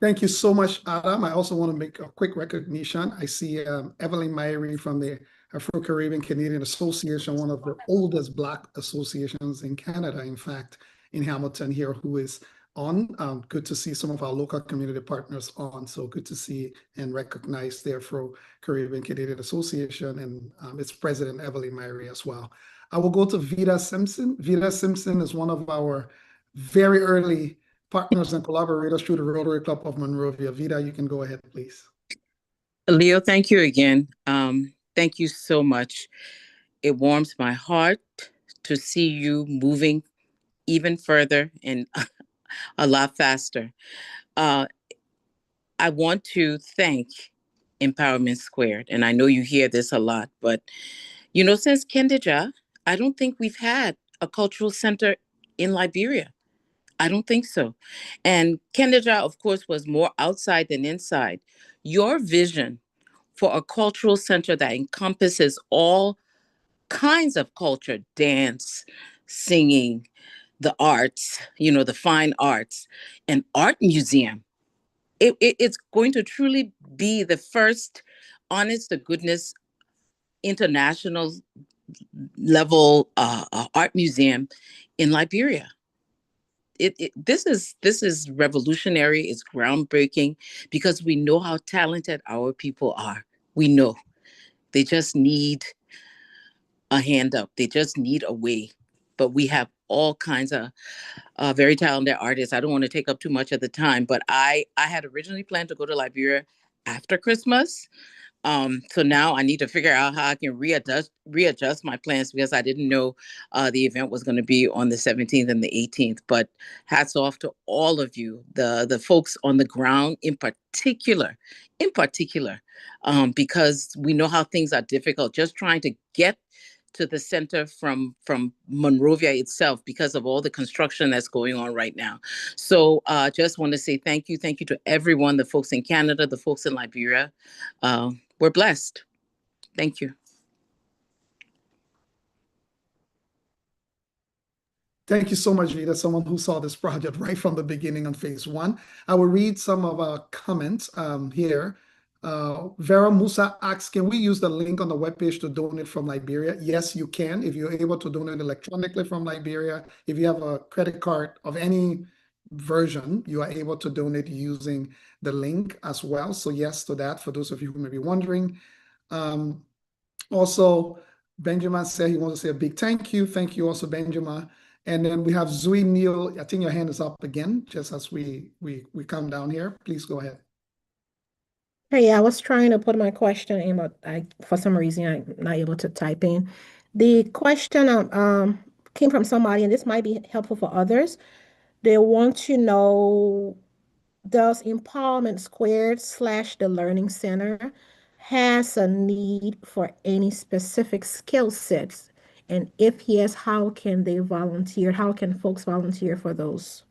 Thank you so much, Adam. I also want to make a quick recognition. I see Evelyn Myrie from the Afro-Caribbean Canadian Association, one of the oldest Black associations in Canada, in fact, in Hamilton here, who is on. Good to see some of our local community partners on. So good to see and recognize the Afro-Caribbean Canadian Association and its president, Evelyn Myrie, as well. I will go to Vida Simpson. Vida Simpson is one of our very early partners and collaborators through the Rotary Club of Monrovia. Vida, you can go ahead, please. Leo, thank you again. Thank you so much. It warms my heart to see you moving even further and a lot faster. I want to thank Empowerment Squared, and I know you hear this a lot, but you know, since Kendija, I don't think we've had a cultural center in Liberia. I don't think so. And Kendija, of course, was more outside than inside. Your vision for a cultural center that encompasses all kinds of culture, dance, singing, the arts, you know, the fine arts, an art museum. It's going to truly be the first honest to goodness international level art museum in Liberia. This is revolutionary. It's groundbreaking because we know how talented our people are. We know they just need a hand up. They just need a way. But we have all kinds of very talented artists. I don't want to take up too much of the time, but I had originally planned to go to Liberia after Christmas. So now I need to figure out how I can readjust my plans, because I didn't know the event was going to be on the 17th and the 18th. But hats off to all of you, the folks on the ground in particular, because we know how things are difficult. Just trying to get to the center from Monrovia itself, because of all the construction that's going on right now. So just want to say thank you to everyone, the folks in Canada, the folks in Liberia. We're blessed. Thank you. Thank you so much, Vida, someone who saw this project right from the beginning on phase one. I will read some of our comments here. Vera Musa asks, can we use the link on the webpage to donate from Liberia? Yes, you can. If you're able to donate electronically from Liberia, if you have a credit card of any version, you are able to donate using the link as well. So yes to that, for those of you who may be wondering. Also, Benjamin said he wants to say a big thank you. Thank you also, Benjamin. And then we have Zui Neal. I think your hand is up again, just as we come down here. Please go ahead. Hey, I was trying to put my question in, but for some reason I'm not able to type in. The question came from somebody, and this might be helpful for others. They want to know, does Empowerment Squared / the Learning Center has a need for any specific skill sets? And if yes, how can they volunteer? How can folks volunteer for those?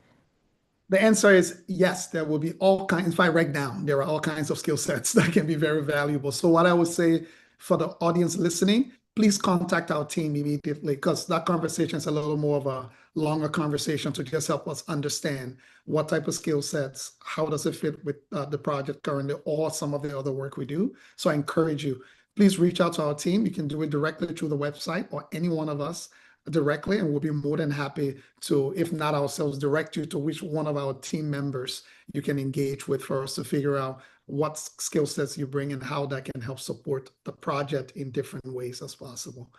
The answer is yes, there will be all kinds. If I write down, there are all kinds of skill sets that can be very valuable. So what I would say for the audience listening, please contact our team immediately, because that conversation is a little more of a longer conversation to just help us understand what type of skill sets, how does it fit with the project currently, or some of the other work we do. So I encourage you, please reach out to our team. You can do it directly through the website or any one of us directly, and we'll be more than happy to, if not ourselves, direct you to which one of our team members you can engage with for us to figure out what skill sets you bring and how that can help support the project in different ways as possible.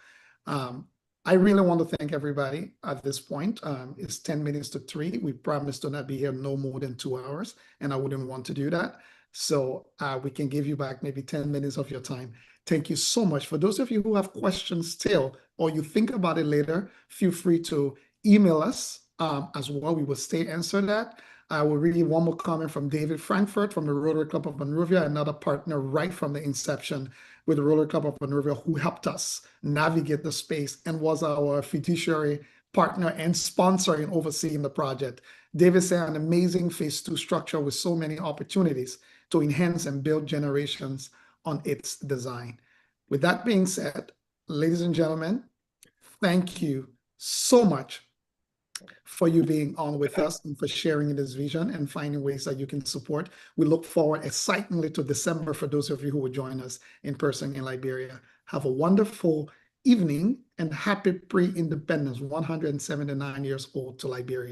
I really want to thank everybody at this point. It's 10 minutes to 3. We promised to not be here no more than 2 hours, and I wouldn't want to do that. So we can give you back maybe 10 minutes of your time. Thank you so much. For those of you who have questions still, or you think about it later, feel free to email us as well. We will stay answer that. I will read one more comment from David Frankfurt from the Rotary Club of Monrovia, another partner right from the inception with the Rotary Club of Monrovia, who helped us navigate the space and was our fiduciary partner and sponsor in overseeing the project. David said an amazing phase 2 structure with so many opportunities to enhance and build generations on its design. With that being said, ladies and gentlemen, thank you so much for you being on with us and for sharing this vision and finding ways that you can support. We look forward excitingly to December for those of you who will join us in person in Liberia. Have a wonderful evening and happy pre-independence, 179 years old to Liberia.